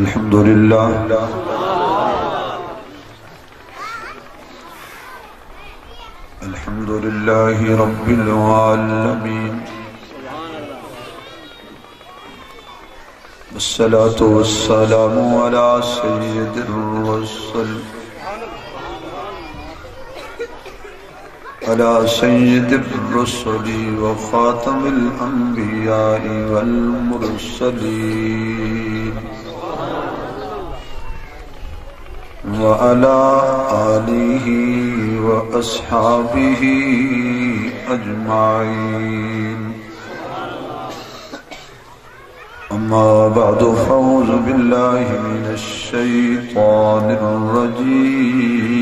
الحمد لله الحمد لله رب العالمين والصلاة والسلام على سيد الرسل على سيد الرسل وخاتم الأنبياء والمرسلين وعلى آله وأصحابه أجمعين أما بعد فأعوذ بالله من الشيطان الرجيم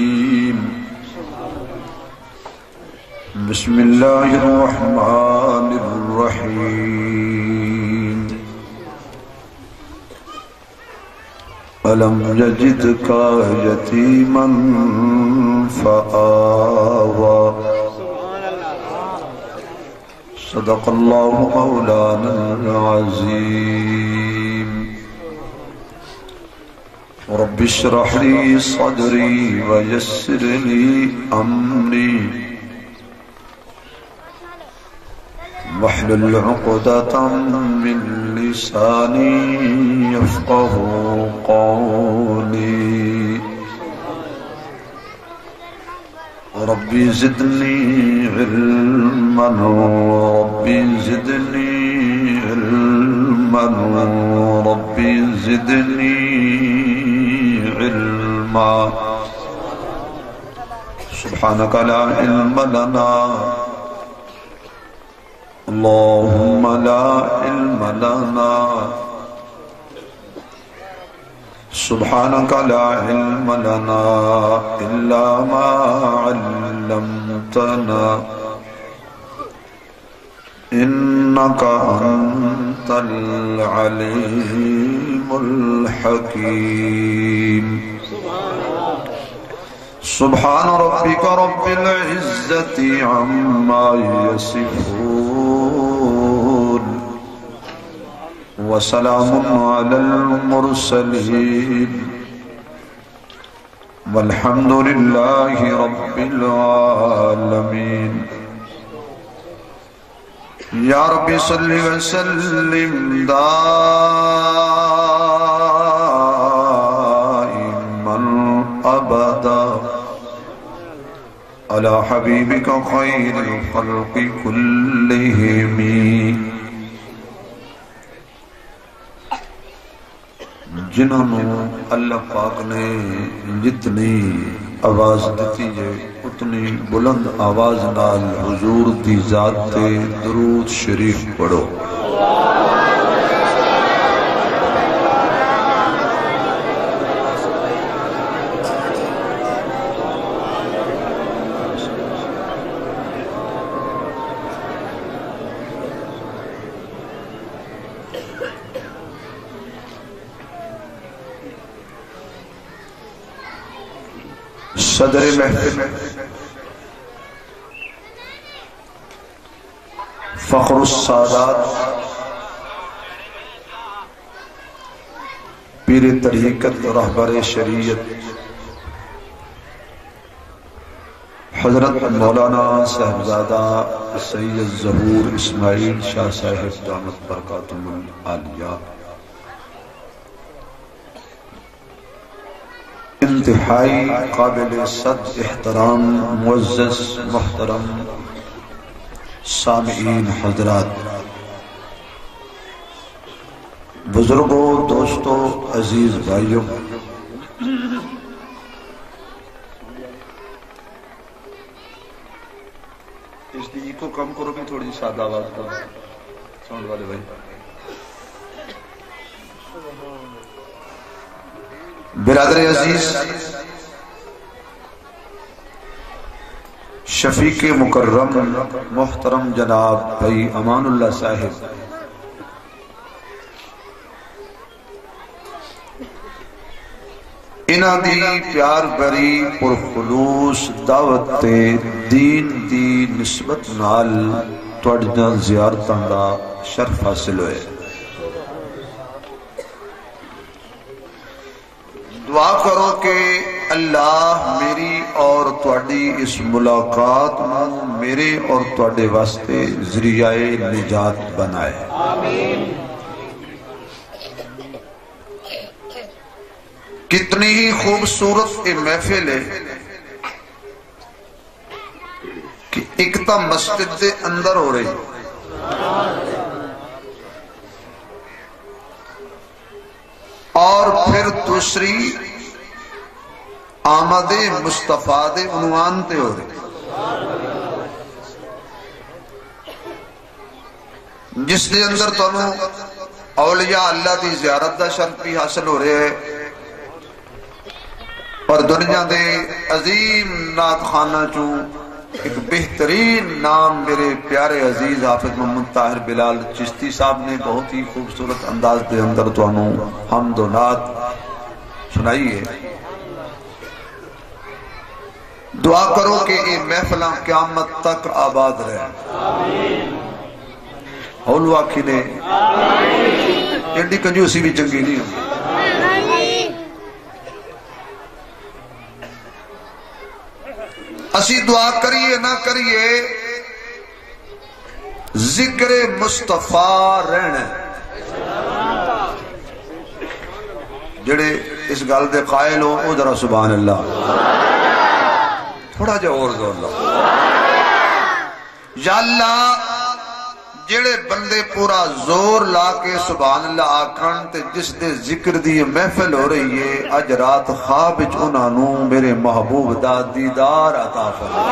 بسم الله الرحمن الرحيم ألم يجدك يتيما فآوى صدق الله مولانا العظيم رب اشرح لي صدري ويسر لي أمري واحلل عقدة من لساني يفقه قولي ربي زدني علما ربي زدني علما ربي زدني علما سبحانك لا علم لنا اللهم لا علم لنا سبحانك لا علم لنا إلا ما علمتنا إنك أنت العليم الحكيم سبحان ربك رب العزة عما يصفون وسلام على المرسلين والحمد لله رب العالمين يا رب صل وسلم دائما أبدا على حبيبك خير الخلق كلهم جنہوں اللہ پاک نے جتنی آواز دیتی ہے اتنی بلند آواز نال حضور دی ذات تے درود شریف پڑھو صدر محفل فخر السادات پیر طریقت رہبر شریعت حضرت مولانا صاحبزادہ سید ظہور اسماعیل شاہ صاحب دامت برکاتہم العالیہ انتہائی قابل صد احترام معزز محترم سامعین حضرات بزرگوں دوستوں عزیز بھائیوں اس دی کو کم کرو بھی تھوڑی سادہ آواز کا ساؤنڈ والے بھائی برادر عزیز شفیق مکرم محترم جناب بھائی امان اللہ صاحب انہاں دی پیار بری پرخلوص دعوت دین دی نسبت نال تواڈیاں زیارتاں دا شرف حاصل ہوئے دعا کرو کہ اللہ میری اور تواڈی اس ملاقات نو میرے اور تواڈے واسطے ذریعہ نجات بنائے. آمین. کتنی ہی خوبصورت یہ محفل ہے کہ ایک تو مسجد دے اندر ہو رہی اور پھر دوسری آمد مصطفیٰ دے عنوان تے ہو رہی جس دے اندر تانوں اولیاء اللہ دی زیارت دا شرف بھی حاصل ہو رہے ہے اور دنیا دے عظیم نعت خانہ چوں ایک بہترین نام میرے پیارے عزیز حافظ محمد طاہر بلال چشتی صاحب نے بہت ہی خوبصورت انداز دے اندر تو حمد و نعت سنائی ہے. دعا کرو کہ یہ محفلاں قیامت تک آباد رہے. اولو آکھی نے ایڈی کنجوسی بھی چنگی نہیں ہوگی. اسی دعا کریے نہ کریے ذکر مصطفیٰ رہنا. جڑے اس گل دے قائل ہو او ذرا سبحان اللہ تھوڑا جا اور زور لا. یا اللہ جڑے بندے پورا زور لا کے سبحان اللہ آکھن تے جس دے ذکر دی محفل ہو رہی ہے اج رات خواب وچ انہاں نو میرے محبوب دا دیدار عطا فرما.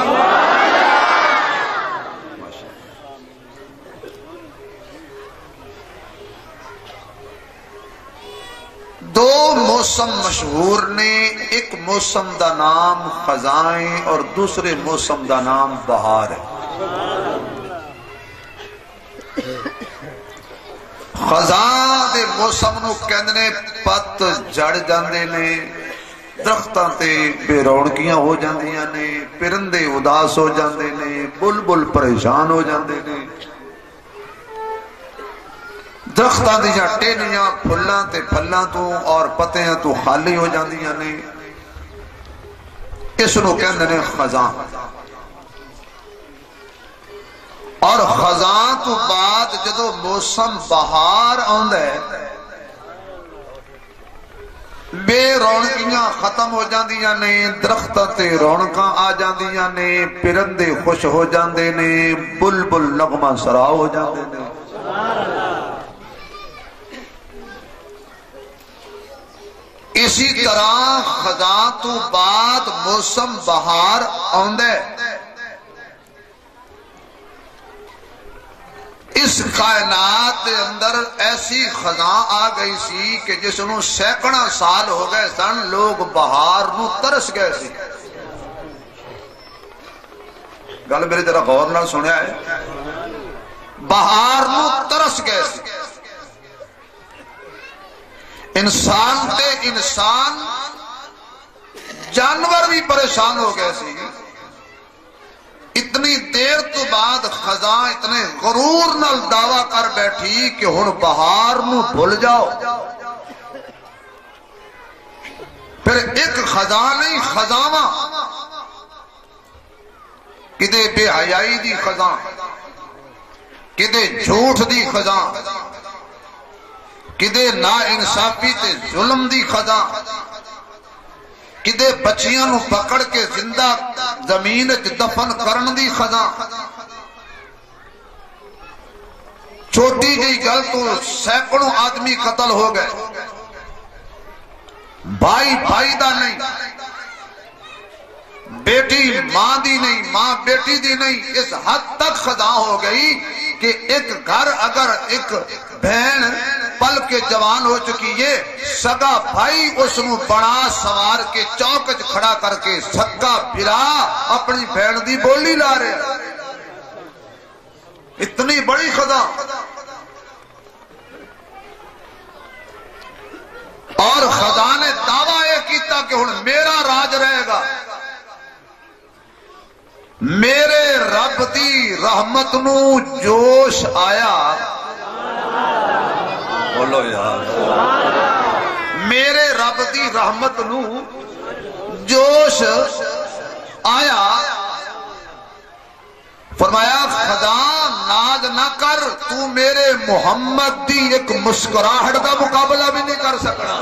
دو موسم مشہور نے، ایک موسم دا نام خزائیں اور دوسرے موسم دا نام بہار ہے. خزاں دے موسم نو کہندے پت جڑ جاندے نے، درختاں تے بے رونقیاں ہو جاندیاں نے، پرندے اداس ہو جاندے نے، بلبل پریشان ہو جاندے نے، درختاں دیاں ٹہنیاں پھلاں تے پھلاں تو اور پتیاں تو خالی ہو جاندیاں نے. اس نو کہندے نے خزاں. اور خزاں تو بعد جدو موسم بہار آندا ہے بے رونقیاں ختم ہو جاندیاں نے، درختاں تے رونقاں آ جاندیاں نے، پرندے خوش ہو جاندے نے، بلبل نغمہ سرا ہو جاندے نے. اسی طرح خزاں تو بعد موسم بہار آندا ہے. اس کائنات کے اندر ایسی خزاں آ گئی سی کہ جس نو سینکڑا سال ہو گئے سن لوگ بہار نو ترس گئے سی. گل میرے ذرا غور نال سنیا ہے. بہار نو ترس گئے سی. انسان تے انسان جانور بھی پریشان ہو گئے سی. اتنی دیر تو بعد خزاں اتنے غرور نال دعویٰ کر بیٹھی کہ ہن بہار نو بھول جاؤ. پھر ایک خزاں نہیں خزاواں، کدے بے حیائی دی خزاں، کدے جھوٹ دی خزاں، کدے نا انصافی تے ظلم دی خزاں، کدے بچیاں نو پکڑ کے زندہ زمین دفن کرن دی خزاں. چھوٹی جی گل تو سینکڑوں آدمی قتل ہو گئے. بھائی بھائی دا نہیں، بیٹی ماں دی نہیں، ماں بیٹی دی نہیں. اس حد تک خزاں ہو گئی کہ ایک گھر اگر ایک بہن پل کے جوان ہو چکی ہے، سگا بھائی اس نو بڑا سوار کے چوک کھڑا کر کے سگا بھرا اپنی بہن دی بولی لا رہے. اتنی بڑی خزاں. اور خزاں نے دعویٰ یہ کیتا کہ ہن میرا راج رہے گا. میرے رب دی رحمت نو جوش آیا. بولو یار. میرے رب دی رحمت نو جوش آیا، فرمایا خدا ناز نہ کر، تو میرے محمد دی ایک مسکراہٹ دا مقابلہ بھی نہیں کر سکنا۔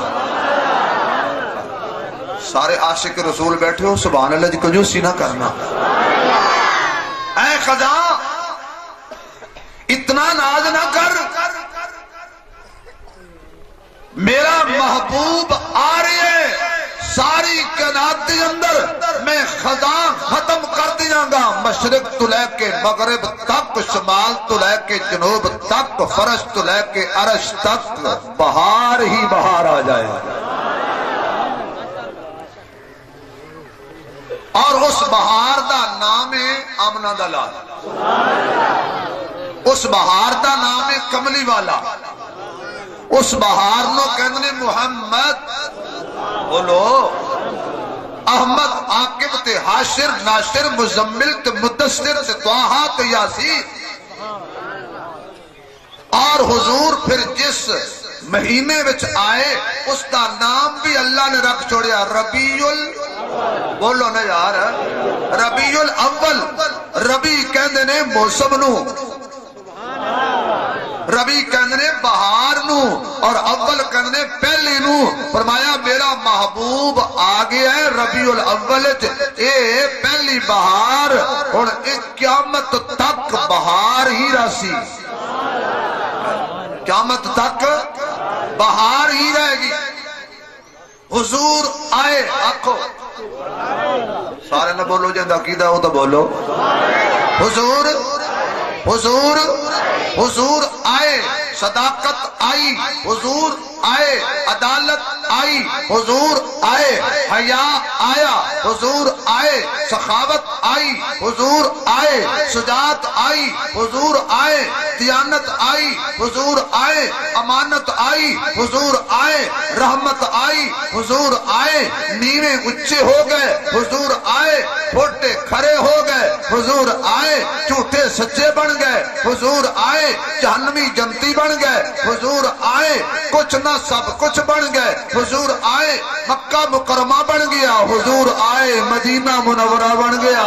سارے عاشق رسول بیٹھے ہو، سبحان اللہ جی، کنجوسی نہ کرنا۔ اے خدا اتنا ناز نہ کر، میرا محبوب آ رہی ہے، ساری کائنات کے اندر میں خدا ختم کر دیا گا، مشرق تو لے کے مغرب تک، شمال تو لے کے جنوب تک، فرش تو لے کے عرش تک، بہار ہی بہار آ جائے گا۔ اور اس بہار دا نام ہے آمنہ دا لال، اس بہار دا نام ہے کملی والا، اس بہار نو کہندے محمد، بولو احمد، عاقب تے حاشر، ناشر، مزمل تے مدثر تے طٰہٰ تے یاسین۔ اور حضور پھر جس مہینے وچ آئے اس کا نام بھی اللہ نے رکھ چھوڑیا ربیع بولو نا یار، ربیع الاول۔ ربی کہندے نے موسم نو، ربی کہندے نے بہار نو، اور اول کہندے نے پہلی نو۔ فرمایا میرا محبوب آ گیا ہے ربیع الاول، اے پہلی بہار، اور ایک قیامت تک بہار ہی راسی، قیامت تک بہار ہی رہے گی۔ حضور آئے، آکھو سارے نہ بولو جہاں عقیدہ ہو تو بولو، حضور حضور حضور آئے، صداقت آئی، حضور آئے، عدالت آئی، حضور آئے، حیا آیا، حضور آئے، سخاوت آئی، حضور آئے، شجاعت آئی، حضور آئے، دیانت آئی، حضور آئے، امانت آئی، حضور آئے، رحمت آئی، حضور آئے، نیویں اچھے ہو گئے، حضور آئے، پھوٹے کھڑے ہو گئے، حضور آئے، جھوٹے سچے بن گئے، حضور آئے، جہنمی جنتی بن گئے، حضور آئے، کچھ نہ سب کچھ بن گئے، حضور آئے، مکہ مکرمہ بن گیا، حضور آئے، مدینہ منورہ بن گیا،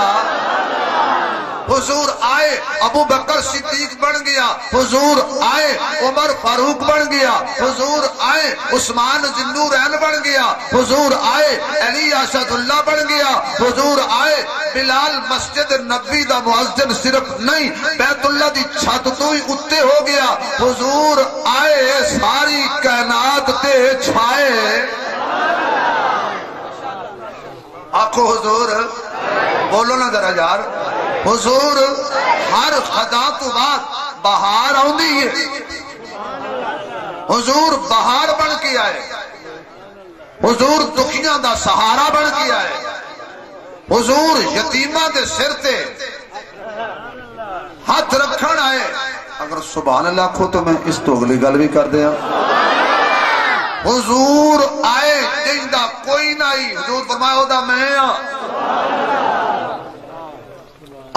حضور آئے، ابو بکر صدیق بن گیا، حضور آئے، عمر فاروق بن گیا، حضور آئے، عثمان ذوالنورین بن گیا، حضور آئے، علی اسد اللہ بن گیا، حضور آئے، بلال مسجد نبی دا مؤذن صرف نہیں بیت اللہ دی چھت تو ہی اتے ہو گیا، حضور آئے، ساری کائنات تے چھائے۔ آنکھو حضور بولو نا ذرا یار، حضور ہر خدا تو بعد بہار آؤندی ہے، حضور بہار بن کے آئے، حضور دکھیاں دا سہارا بن کے آئے، حضور یتیمہ دے سر تے ہاتھ رکھن آئے۔ اگر سبحان اللہ کھو تو میں اس تو اگلی گل بھی کر دیا، حضور آئے جندا کوئی نہیں، حضور فرمایا ہو دا میں ہاں۔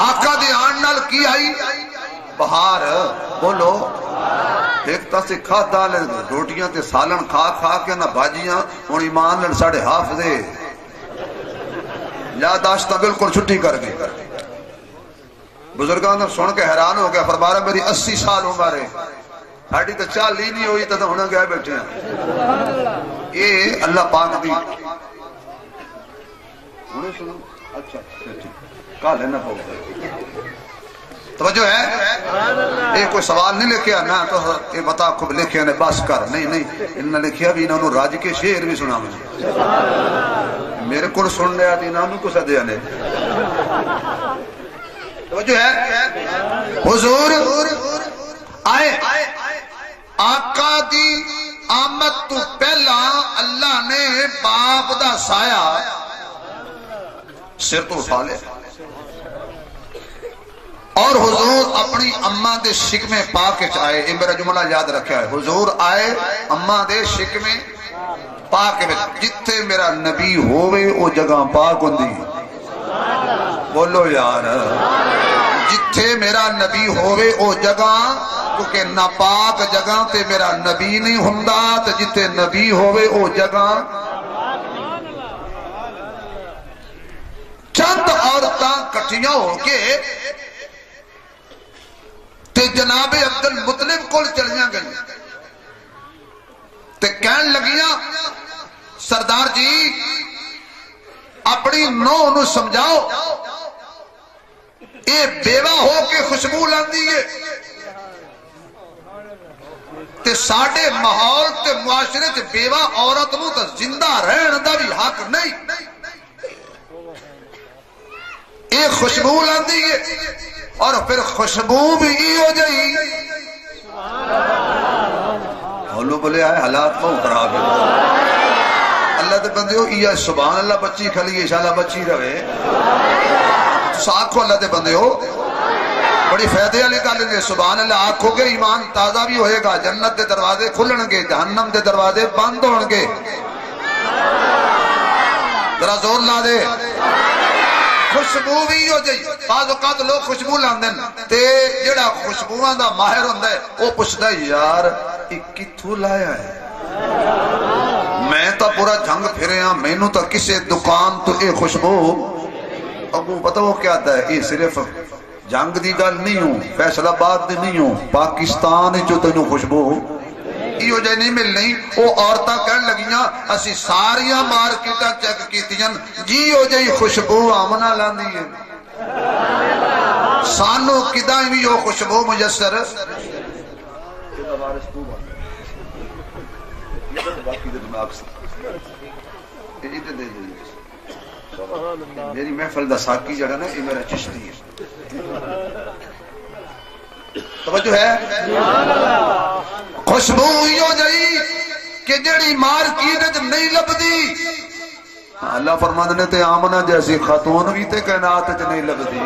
آقا دی آن نال کی آئی بہار، بولو ایک تاسے کھا دالے روٹیاں تے سالن کھا کھا کے نہ بھاجیاں، ہن ایمان لڑ ساڑے حافظے یاداشتہ بالکل چھٹی کر گئی۔ بزرگاں نے سن کے حیران ہو گیا، فرمایا میری 80 سال عمر ہے، ساڑی تو 40 نہیں ہوئی تو ہونا گیا بیٹھے ہیں۔ یہ اللہ پاک دی اچھا کہا لینا پاؤ توجہ ہے، یہ کوئی سوال نہیں لکھیا نا تو یہ بتا خوب لکھیا نے بس کر، نہیں نہیں انہوں نے لکھیا بھی انہوں نے راج کے شعر بھی سنا مجھے، میرے کو سن لیا تھی انہوں کو سدیا نے۔ توجہ ہے، حضور آئے، آقا دی آمد تو پہلا اللہ نے باپ دا سایہ سر تو اٹھا لے، اور حضور اپنی اماں دے شکمے پاک آئے۔ یہ میرا جملہ یاد رکھا ہے، حضور آئے اماں دے شکمے پاک، جتھے میرا نبی ہوئے او جگہ پاک ہوندی، بولو یار جتھے میرا نبی ہوئے او جگہ، کیونکہ ناپاک جگہ تے میرا نبی نہیں ہوندا، تے جتھے نبی ہوئے او جگہ چند عورتاں کٹھیاں ہو کے تے جناب عبد المطلب کول چلیاں گئی تے کہن لگیاں سردار جی اپنی نوح نو سمجھاؤ اے بیوہ ہو کے خوشبو لاندی ہے تے ساڑھے ماحول تے معاشرے چ بیوہ عورت نو تے زندہ رہن دا بھی حق نہیں اے خوشبو لاندی ہے اور پھر خوشبو بھی ہو جائی ہولو بولے آئے حالات کو خراب ہے اللہ دے بندے ہو یہ سبحان اللہ بچی کھلی انشاءاللہ بچی رہے ساکھو اللہ دے بندے ہو بڑی فیدے علی گل نے سبحان اللہ آنکھو گے ایمان تازہ بھی ہوئے گا جنت دے دروازے کھلن گے جہنم دے دروازے بند ہون گے ذرا زور لا دے خوشبو بھی ہو جائی بعض اوقات لوگ خوشبو لاندن تے جڑا خوشبوواں دا ماہر ہوندا ہے وہ پوچھدا ہے یار یہ کتھوں لایا ہے میں تا پورا جھنگ پھرے ہاں مینوں تا کسے دکان تو اے خوشبو ابو پتہ وہ کیا آتا ہے یہ صرف جنگ دی گل نہیں ہوں فیصل آباد دی نہیں ہوں پاکستان جو تینوں خوشبو یہ جائے نہیں مل نہیں وہ عورتاں کہن لگیاں اسی ساریاں مارکیٹاں چیک کیتیاں جی ہو جائی خوشبو آمنہ لاندی ہے سانو کدائیں بھی ہو خوشبو میسر میری محفل دا ساکی جڑا نا یہ میرا چشتی ہے توجہ ہے خوشبو ہی ہو جائی کہ جڑی مارکیٹ نہیں لبدی اللہ فرماندے نے تے آمنہ جیسی خاتون بھی تے کائنات وچ نہیں لبدی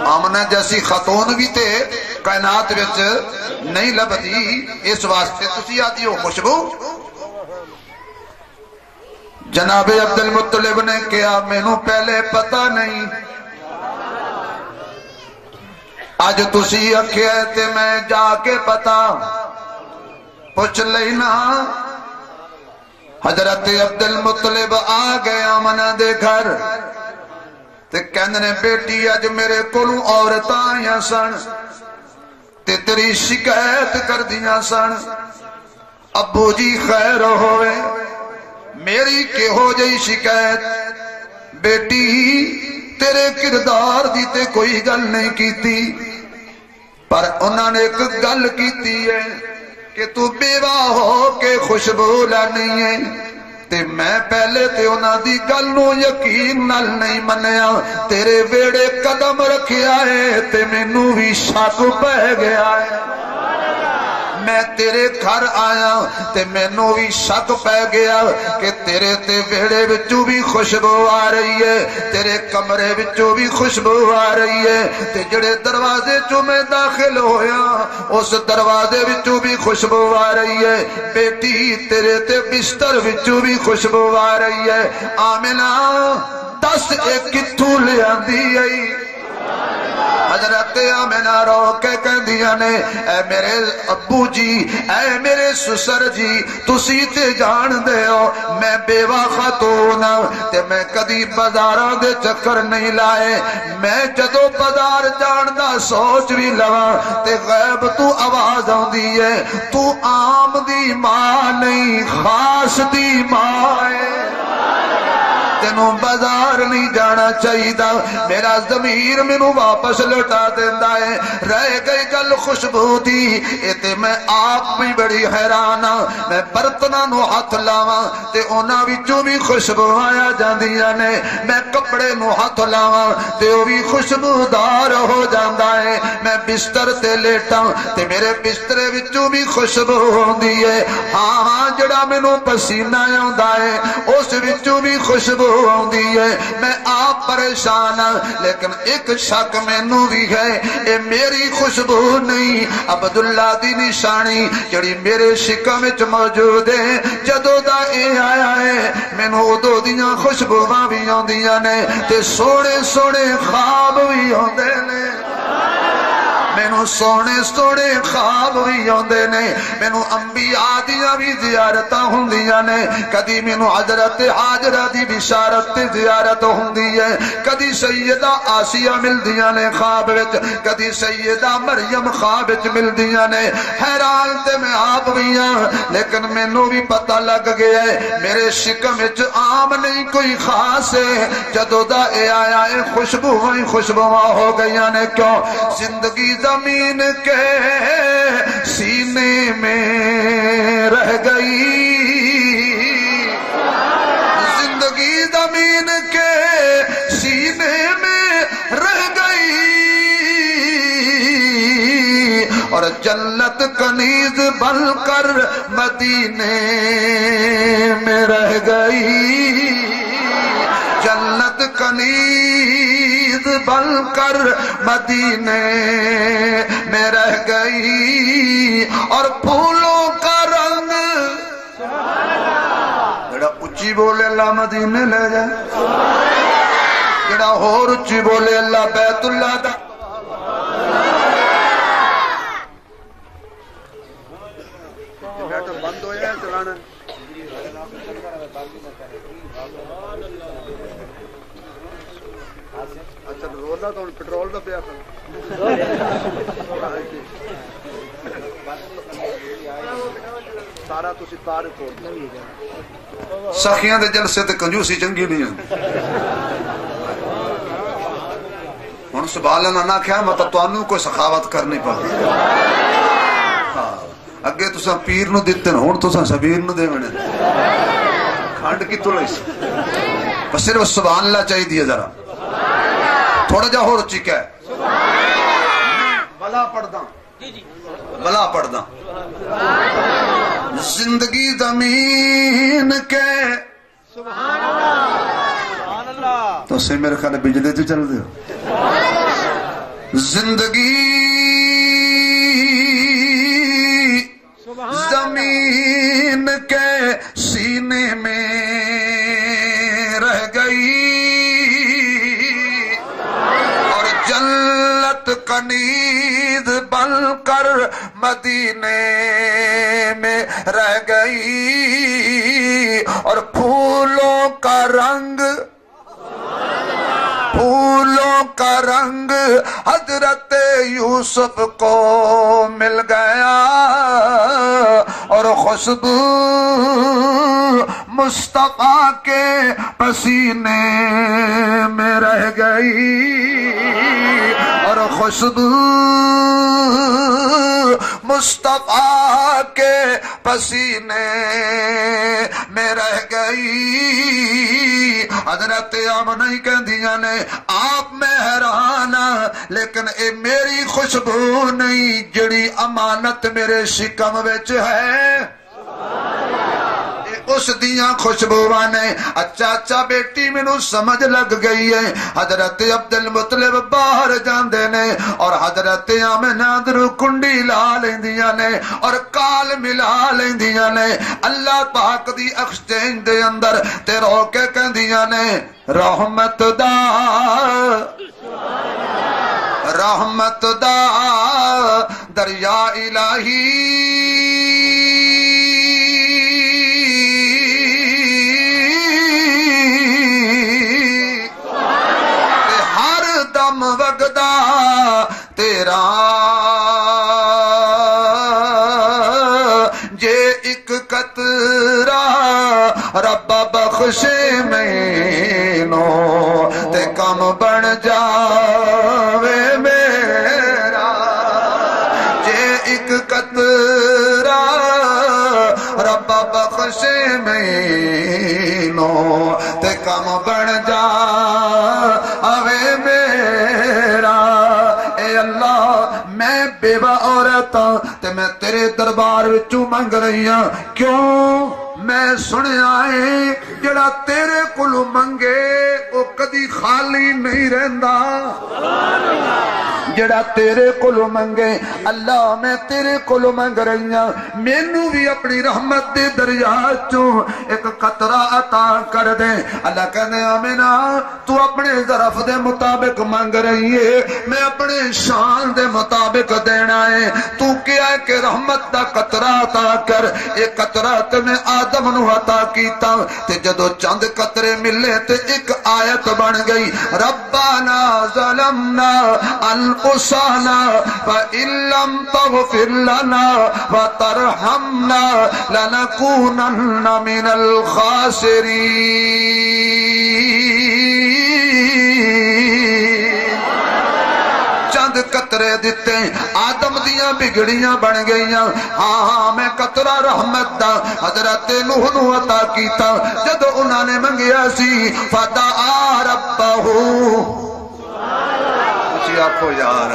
آمنہ جیسی خاتون بھی تے کائنات وچ نہیں لبدی اس واسطے تسی آدھی ہو خوشبو جناب عبد المطلب نے کہا مینوں پہلے پتہ نہیں آج تسی اکھیا ہے تے میں جا کے پتا پوچھ لینا حضرت عبد المطلب آ گئے آمنہ دے گھر تے کہندے بیٹی اج میرے کولوں عورتاں آئیاں سن تے تیری شکایت کر دیاں سن ابو جی خیر ہوئے میری کہ ہو جائی شکایت بیٹی تیرے کردار دی تے کوئی گل نہیں کیتی پر انہوں نے ایک گل کیتی ہے کہ تو بیوہ ہو کے خوشبو لانی ہے تے میں پہلے تے انہوں دی گل نو یقین نال نہیں منیا تیرے ویڑے قدم رکھیا ہے تے مینوں بھی شک پہ گیا ہے میں تیرے گھر آیا تے مینوں بھی شک پہ گیا کہ تیرے تے ویڑے وچوں بھی خوشبو آ رہی ہے تیرے کمرے وچوں بھی خوشبو آ رہی ہے تے جڑے دروازے چوں میں داخل ہویا اس دروازے وچوں بھی خوشبو آ رہی ہے بیٹی تیرے تے بستر وچوں بھی خوشبو آ رہی ہے آمنہ دس اے کتھوں لے آندی آئی حضرت آمنہ رو کے کہندیاں نے اے میرے ابو جی اے میرے سسر جی تسی تے جان دے ہو میں بیوہ خاتون تے میں کدی بازاراں دے چکر نہیں لائے میں جدو بازار جان دا سوچ بھی لواں تے غیب تو آواز آندی ہے تو عام دی ماں نہیں خاص دی ماں ہے تینوں بازار نہیں جانا چاہیے میرا ضمیر مینوں واپس لوٹا دیندا ہے رہ گئی گل خوشبو دی تے میں آپ بھی بڑی حیران ہاں میں برتناں نو ہاتھ لاواں تے انہاں وچوں بھی خوشبو آیا جاندیاں نے میں کپڑے نو ہاتھ لاواں تے او بھی خوشبودار ہو جاندا ہے میں بستر تے لیٹاں تے میرے بسترے وچوں بھی خوشبو ہوندی ہے ہاں ہاں جڑا مینوں پسینہ آوندا ہے اس وچوں بھی خوشبو ہوندی ہے میں آپ پریشان ہاں لیکن ایک شک مینوں بھی ہے اے میری خوشبو نہیں عبداللہ دی نشانی جڑی میرے شکم وچ موجود ہے جدوں دا اے آیا ہے مینوں ادوں دیاں خوشبواں بھی آندیاں نے تے سونے سونے خواب بھی ہوندے نے مینوں سونے سونے خواب بھی آندے نے مینوں انبیاء دیاں بھی زیارتاں ہوندیاں نے کدی مینوں حضرت ہاجرہ دی بشارت تے زیارت ہوندی ہے کدی سیدہ آسیہ ملدیاں نے خواب وچ کدی سیدہ مریم خواب وچ ملدیاں نے حیران تے میں آپ بھی ہاں لیکن مینوں بھی پتہ لگ گیا ہے میرے شکم وچ عام نہیں کوئی خاص ہے جدوں دا اے آیا ہے خوشبوئیں ہو گئیاں نے کیوں زندگی زمین کے سینے میں رہ گئی زندگی زمین کے سینے میں رہ گئی اور جنت کنیز بن کر مدینے میں رہ گئی جنت کنیز بن کر مدینے میں رہ گئی اور پھولوں کا رنگ جڑا اچھی بولے اللہ مدینے لے جائے جڑا اور اچھی بولے اللہ بیت اللہ دا بند ہو جائے چلانا اچھا رولا تو پٹرول دا پیا سارا تسی تار توڑ سخیاں دے جلسے تے کنجوسی چنگی نہیں ہے ہن سبحان اللہ نہ کیا مطلب تانوں کوئی سخاوت کرنی پڑی اگے تساں پیر نو دتے ہن تساں شبیر نو دیونے کھنڈ کی تو لئی بس صرف سبحان اللہ چاہیے دیا ذرا تھوڑا جا ہو چکا ہے بلا پڑھدا بلا پڑھدا زندگی زمین کے سبحان اللہ تو سے میرے خیال بجلی تو چل دیو زندگی زمین کے سینے میں رہ گئی اور جنت کنیز بن کر مدینے میں رہ گئی اور پھولوں کا رنگ حضرت یوسف کو مل گیا اور خوشبو مصطفیٰ کے پسینے میں رہ گئی اور خوشبو مصطفیٰ کے پسینے میں رہ گئی حضرت نہیں کہندیاں نے آپ میں حیران لیکن اے میری خوشبو نہیں جڑی امانت میرے شکم وچ ہے اس دیاں خوشبوواں نے اچھا بیٹی مینوں سمجھ لگ گئی ہے حضرت عبد المطلب باہر جاندے نے اور حضرت آمنہ درو کنڈی لا لیندیاں نے اور کال ملا لیندیاں نے اللہ پاک دی ایکسچینج دے اندر تے رو کے کہندیاں نے رحمت دا دریا الہی وگدا تیرا جے ایک قطرہ رب بخشے مینو تے کم بن جاوے میرا جے ایک قطرہ رب بخشے مینو تے کم بن جاوے میرا اے اللہ میں بیوہ عورت تے میں تیرے دربار وچوں منگ رہی ہوں کیوں میں سنیا ہے جڑا تیرے کولوں منگے او کدی خالی نہیں رہندا جڑا تیرے کولوں منگے اللہ میں تیرے کولوں منگ رہی ہوں مینوں بھی اپنی رحمت دے دریا چوں ایک قطرہ عطا کر دے اللہ کہنے آمینہ تو اپنے ظرف دے مطابق منگ رہی ہے میں اپنے شان دے مطابق دینا ہے تو کیا ہے کہ رحمت دا قطرہ عطا کر ایک قطرہ تے میں آدم نو عطا کیتا تے جدو چند قطرے ملے تے ایک آیت بن گئی ربنا ظلمنا انفسنا فإن لم تغفر لنا وترحمنا لنكونن من الخاسرین چند قطرے دیتے آدم دیاں بگڑیاں بن گئیاں ہاں میں قطرہ رحمت دا حضرت نوح نو عطا کیتا جدو انہوں نے منگیا سی فدعا ربہو اچھی آنکھو یار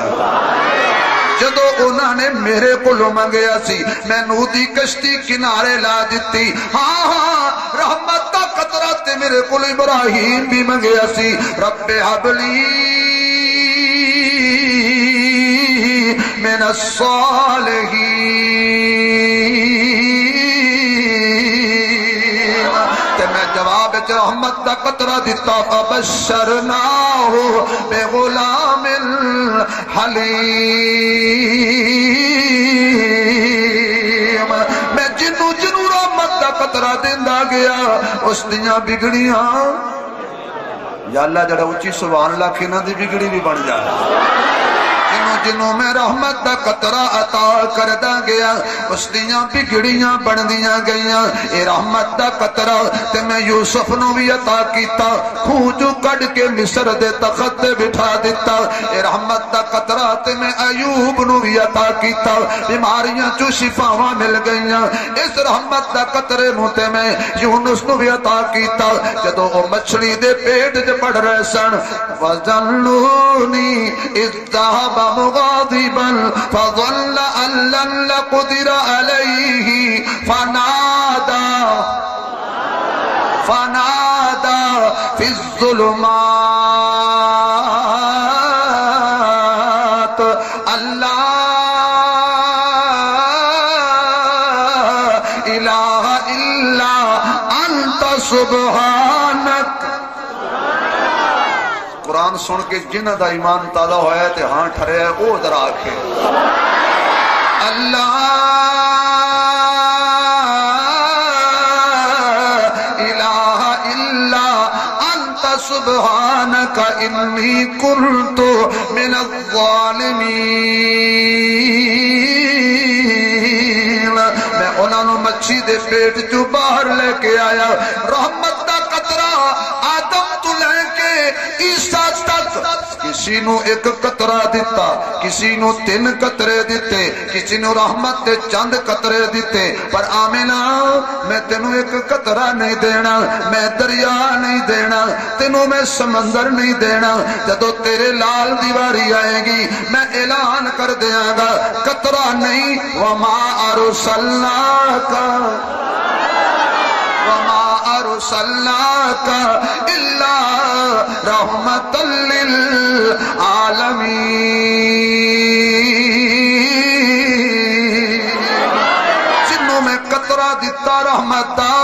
جدو انہوں نے میرے کولوں منگیا سی میں نوح دی کشتی کنارے لا دیتی ہاں رحمت دا قطرہ تے میرے کول ابراہیم بھی منگیا سی رب حبلی من الصالحین تے میں جواب رحمت دا قطرہ دیتا فبشرناہ بغلام حلیم میں جنو رحمت دا قطرہ دیندہ گیا اس دیاں بگڑیاں یا اللہ جڑا اچھی سبحان اللہ کھینا دی بگڑی بھی بن جائے جنوں میں رحمت دا قطرہ عطا کردہ گیا اس دیاں بگڑیاں بن دیاں گئیاں اے رحمت دا قطرہ تے میں یوسف نو بھی عطا کیتا کھوجو کڑ کے مصر دے تخت دے بٹھا دیتا اے رحمت دا قطرہ تے میں ایوب نو بھی عطا کیتا بیماریاں چو شفاواں مل گئیاں اس رحمت دا قطرے نو تے میں یونس نو بھی عطا کیتا جدو وہ مچھلی دے پیٹ جے پڑ رہے سن وَظَلُّونِي اِذْ ذَهَبَ مغاضبا فظل ان لن نقدر عليه فنادى في الظلمات لا اله الا انت سبحانك قرآن سن کے جنہ دا ایمان تازہ ہویا ہے تے ہاں ٹھرے ہے او ذرا آکھے اللہ الہ الا انت سبحانک انی کنت من الظالمین میں انہوں نے مچھی دے پیٹ جو باہر لے کے آیا رحمت دا قطرہ آدم تو لے کے عیسیٰ تک کسی نو ایک قطرہ دیتا کسی نو 3 قطرے دیتے کسی نو رحمت دے چند قطرے دیتے پر آمینہ میں تینوں ایک قطرہ نہیں دینا میں دریا نہیں دینا تینوں میں سمندر نہیں دینا جدو تیرے لال دیواری آئے گی میں اعلان کر دیاں گا قطرہ نہیں وما ارسلناک وما ارسلناک الا رحمت للعالمین جنوں میں قطرہ دیتا رحمت دا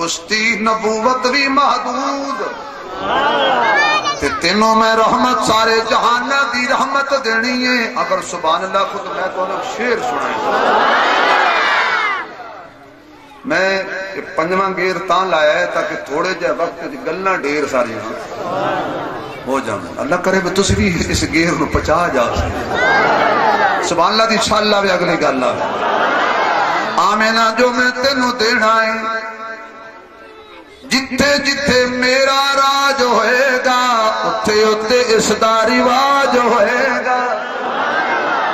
اس دی نبوت بھی محدود تے تینوں میں رحمت سارے جہانہ دی رحمت دینی ہے اگر سبحان اللہ خود میں تو انہوں شیر سنائیں میں پنجواں گیر تاں لایا ہے تاکہ تھوڑے جے وقت دی گلنا ڈیر ساری ہو جانا اللہ کرے بھی تسی بھی اس گیر نو پچا جا سبحان اللہ دی انشاءاللہ بھی اگلی گل آمینہ جو میں تینوں دینا ہے جتھے جتھے میرا راج ہوئے گا اتھے اتھے اس دا رواج ہوئے گا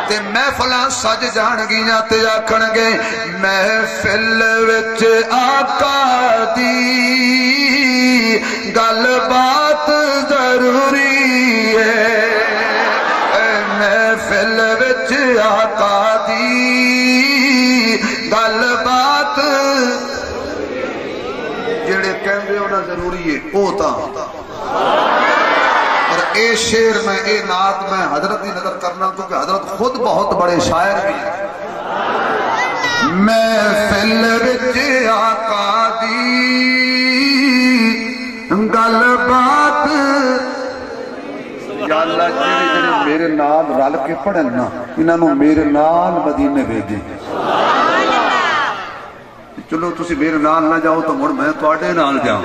تے محفلاں سج جان گیاں تے آکھن گے محفل وچ آقا دی گل بات ضروری ہے محفل وچ آقا دی گل ضروری ہے او تا اور اے شعر میں اے نعت میں حضرت کی نظر کرنا کیونکہ حضرت خود بہت بڑے شاعر بھی ہیں محفل وچ آقا دی گل بات یا اللہ جڑے جڑے میرے نال رل کے پڑھن نا انہاں میرے نال مدینے بھیجے چلو تسی میرے نال نہ جاؤ تو مڑ میں تواڈے نال جاؤں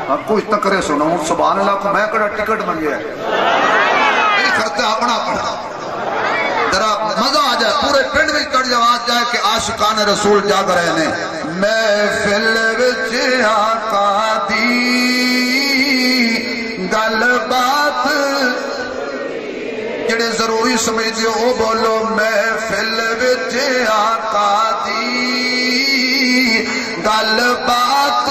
آپ کو اتنا کرے سنو ہوں سبحان اللہ کو میں کڑا ٹکٹ منگیا ہے یہ کرتے اپنا پڑھا ذرا مزہ آ جائے پورے پنڈ میں کڑ جواز جائے کہ عاشقان رسول جاگ رہے ہیں محفل وچ آقا دی گل بات جڑے ضروری سمجھتے ہو بولو محفل وچ آقا دی گل بات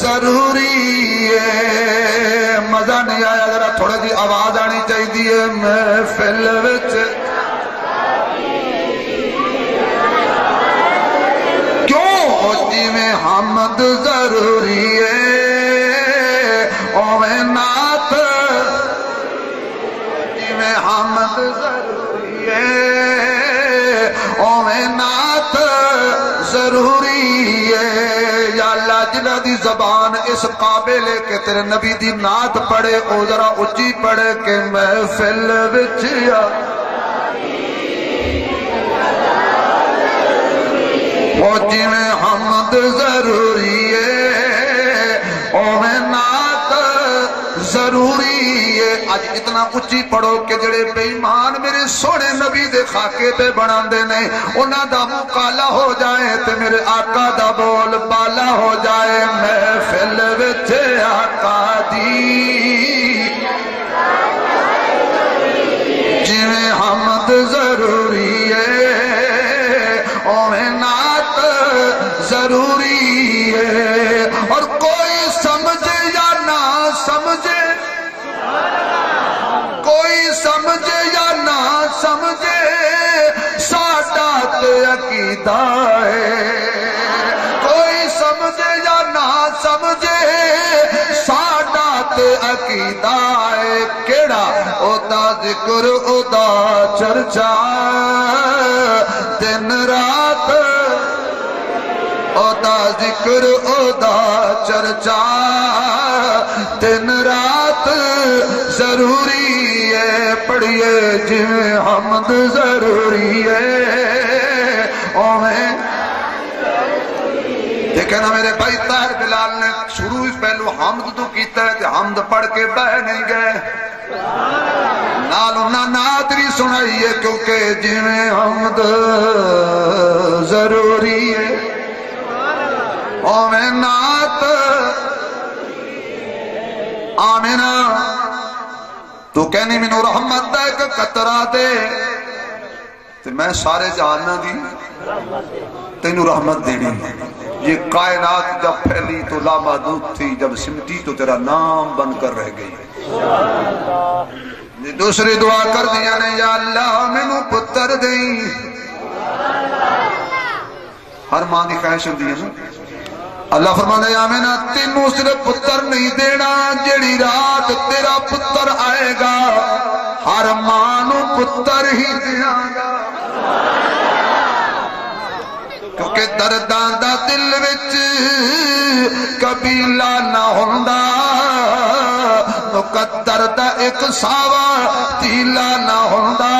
ضروری ہے مزہ نہیں آیا ذرا تھوڑا جی آواز آنی چاہیے محفل وچ کیوں جی میں حمد ضروری ہے اوے نعت جی میں حمد ضروری ہے اوے نعت ضروری ہے یا اللہ جنہ دی زبان اس قابل ہے کہ تیرے نبی دی نعت پڑھے او ذرا اچھی پڑھے کہ محفل وچ او جی میں حمد ضروری ہے اوے نعت ضروری ہے اج اتنا اچھی پڑھو کہ جڑے بے ایمان میرے سونے نبی دے خاکے تے بنا دے نے انہاں دا منہ کالا ہو جائے تے میرے آقا دا بول بالا ہو جائے محفل وچ آقا دی جویں حمد ضروری ہے اویں نعت ضروری ہے اور کوئی سمجھے یا نہ سمجھے کوئی سمجھے یا نہ سمجھے ساڈا تے عقیدہ ہے کوئی سمجھے یا نہ سمجھے ساڈا تے عقیدہ ہے کیڑا اودا ذکر اودا چرچا دن رات اودا ذکر اودا چرچا دن رات ضروری ہے پڑھیے جویں حمد ضروری ہے اوہیں دیکھیں نا میرے بھائی طاہر بلال نے شروع اس پہلو حمد تو کیتا ہے کہ حمد پڑھ کے بہ نہیں گئے نالو نہ نادری سنائی ہے کیونکہ جویں حمد ضروری ہے اوہیں نعت آمینہ تو کہنی مینوں رحمت دا ایک قطرہ دے تو میں سارے جہانہ دی تینوں رحمت دینی یہ کائنات جب پھیلی تو لامحدود تھی جب سمٹی تو تیرا نام بن کر رہ گئی دوسری دعا کر دیا نے یا اللہ مینوں پتر دیں ہر ماں دی خواہش ہوندی ہے نا اللہ فرماتا ہے آمینہ تینوں صرف پتر نہیں دینا جڑی رات تیرا پتر آئے گا ہر ماں نو پتر ہی دیا گا کیونکہ درداں دا دل وچ قبیلہ نہ ہوندا مقدر دا ایک ساوا تیلا نہ ہوندا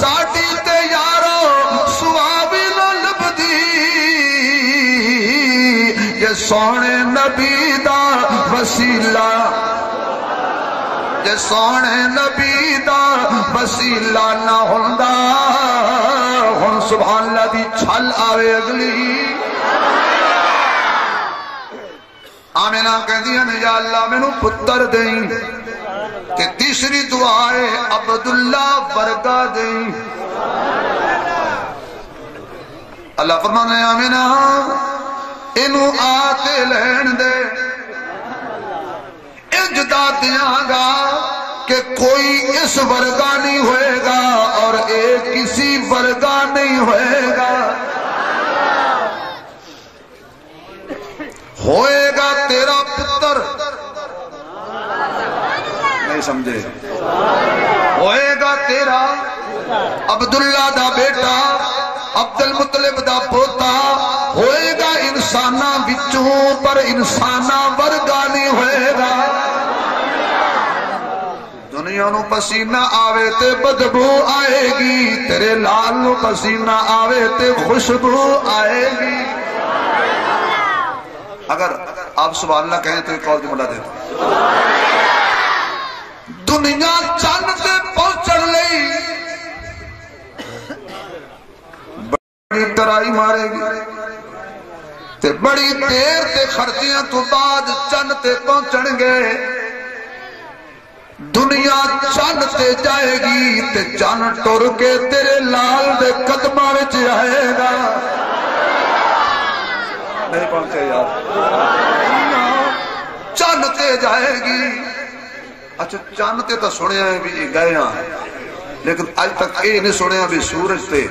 ساڈی تے یارو سوابی نہ لبدی جے سونے نبی دا وسیلہ جے سونے نبی دا وسیلہ نہ ہوندا ہن سبحان اللہ دی چھل آوے اگلی آمینہ کہندیاں نے یا اللہ مینوں پتر دیں تے تیسری دعا ہے عبداللہ ورگا دیں اللہ فرمانے آمینہ انہوں آتے لین دے اجدا دیاں گا کہ کوئی اس ورگا نہیں ہوئے گا اور ایک کسی ورگا نہیں ہوئے گا ہوئے گا تیرا پتر، نہیں سمجھے، ہوئے گا تیرا عبداللہ دا بیٹا، عبد المطلب دا پوتا، ہوئے گا انساناں بچوں پر انساناں ورگا نہیں ہوئے گا۔ دنیا نو پسینہ آوے تے بدبو آئے گی، تیرے لال نو پسینہ آوے تے خوشبو آئے گی۔ اگر آپ سبحان اللہ کہیں تو ایک اور جملہ دیتا، دنیا چند تے پہنچن لئی بڑی ٹرائی مارے گی تے بڑی دیر تے خرچیاں تو بعد چند تے پہنچن گے۔ دنیا چند تے جائے گی تے چند ٹر کے تیرے لال دے قدماں وچ آئے گا۔ نہیں پہنچے یار، چند تے جائے گی۔ اچھا چند تے تو سنیا ہے بھی گئے ہاں، لیکن آج تک یہ نہیں سنیا بھی سورج تے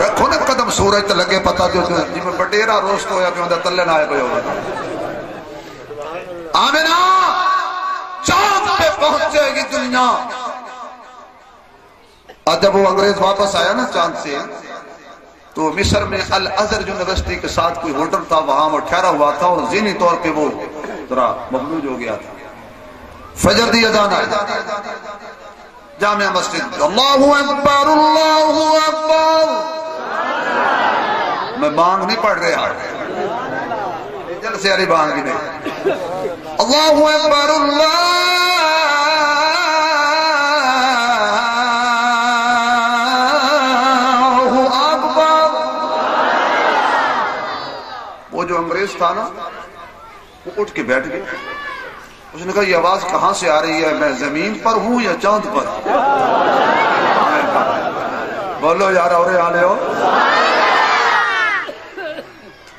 رکھو نا قدم سورج تے لگے، پتا جو جی میں بٹیرا روسٹ ہویا کہ اندر تلے نہ آئے پہ ہوگا۔ آمینہ چاند پہ پہنچے گی دنیا۔ اور جب وہ انگریز واپس آیا نا چاند سے، تو مصر میں الازہر یونیورسٹی کے ساتھ کوئی ہوٹل تھا، وہاں وہ ٹھہرا ہوا تھا اور ذہنی طور پہ وہ ذرا مفلوج ہو گیا تھا۔ فجر دی اذان آئی، جامعہ مسجد، اللہ اکبر اللہ اکبر، میں بانگ نہیں پڑھ رہا، جلسے والی بانگ ہی نہیں، اللہ اکبر اللہ اکبر۔ وہ جو انگریز تھا نا وہ اٹھ کے بیٹھ گیا، اس نے کہا یہ آواز کہاں سے آ رہی ہے، میں زمین پر ہوں یا چاند پر؟ بولو یار اور آلے ہو،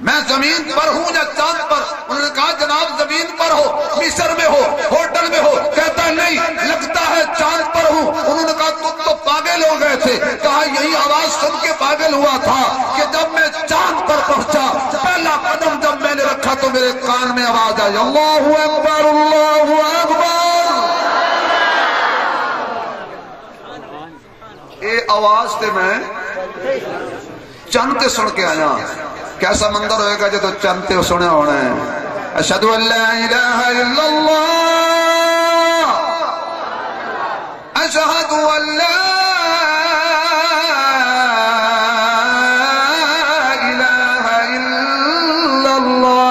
میں زمین پر ہوں یا چاند پر؟ انہوں نے کہا جناب زمین پر ہو، مصر میں ہو، ہوٹل میں ہو۔ کہتا ہے نہیں، لگتا ہے چاند پر ہوں۔ انہوں نے کہا تم تو پاگل ہو گئے تھے۔ کہا یہی آواز سن کے پاگل ہوا تھا کہ جب میں چاند پر پہنچا، پہلا قدم جب میں نے رکھا تو میرے کان میں آواز آئی، اللہ اکبر اللہ اکبر۔ اے آواز تے میں چند تے سن کے آیا، کیسا مندر ہوئے گا جو تو چند تے سنے ہونا ہے۔ اشہدو ان لا الہ الا اللہ، اشہدو ان لا الہ الا اللہ،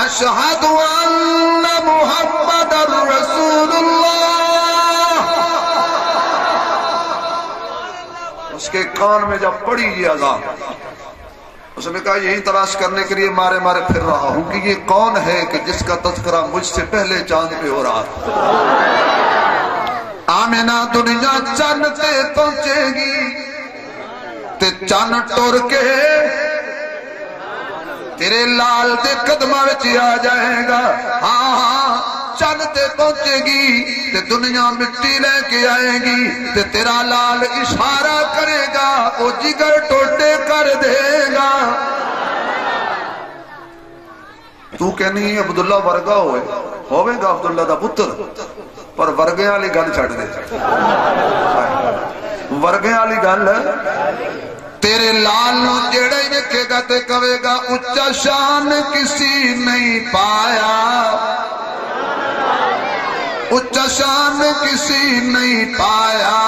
اشہدو ان محمد رسول اللہ۔ اس کے کان میں جب پڑی یہ اذان، اس نے کہا یہی تلاش کرنے کے لیے مارے مارے پھر رہا ہوں کہ یہ کون ہے کہ جس کا تذکرہ مجھ سے پہلے چاند پہ ہو رہا تھا۔ آمینہ دنیا چاند تے پہنچے گی تے چاند ٹور کے تیرے لال دے قدمہ وچ آ جائے گا۔ ہاں چاند تے پہنچے گی تے دنیا مٹی لے کے آئے گی تے تیرا لال اشارہ کرے گا، وہ جگر ٹوٹے کر دے گا۔ تو کہنی عبداللہ ورگا ہوئے گا عبداللہ دا پتر، پر ورگے والی گل چھڑ دے، ورگے والی گل تیرے لال نو جڑے دیکھے گا تے کہے گا اچا شان کسی نہیں پایا، اچا شان کسی نہیں پایا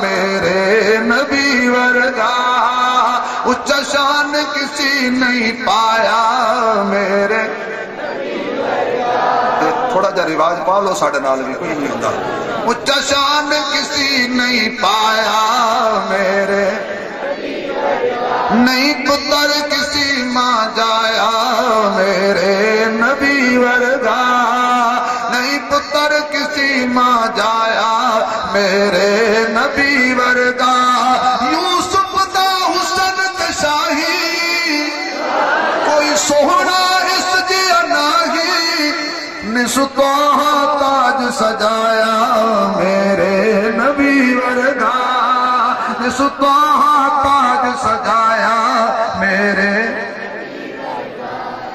میرے نبی ورگا، اچا شان کسی نہیں پایا میرے نبی ورگا۔ تھوڑا جا رواج پا لو ساڑھے نال بھی کوئی نہیں ہوتا۔ اچا شان کسی نہیں پایا میرے نہیں پتر کسی ماں جایا میرے نبی ورگا، نہیں پتر کسی ماں جایا میرے نبی ورگا۔ یوسف دا حسن تے شاہی کوئی سوہنا اس جیا نہیں، نسطوہا تاج سجایا میرے نبی ورگا، سطح تاج سجایا میرے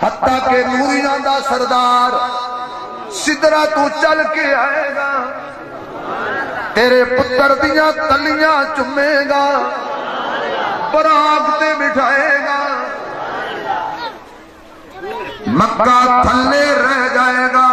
حتیٰ کہ نوریاں دا سردار سدرا تو چل کے آئے گا تیرے پتر دیاں تلیاں چمے گا براق تے بٹھائے گا مکہ تھلے رہ جائے گا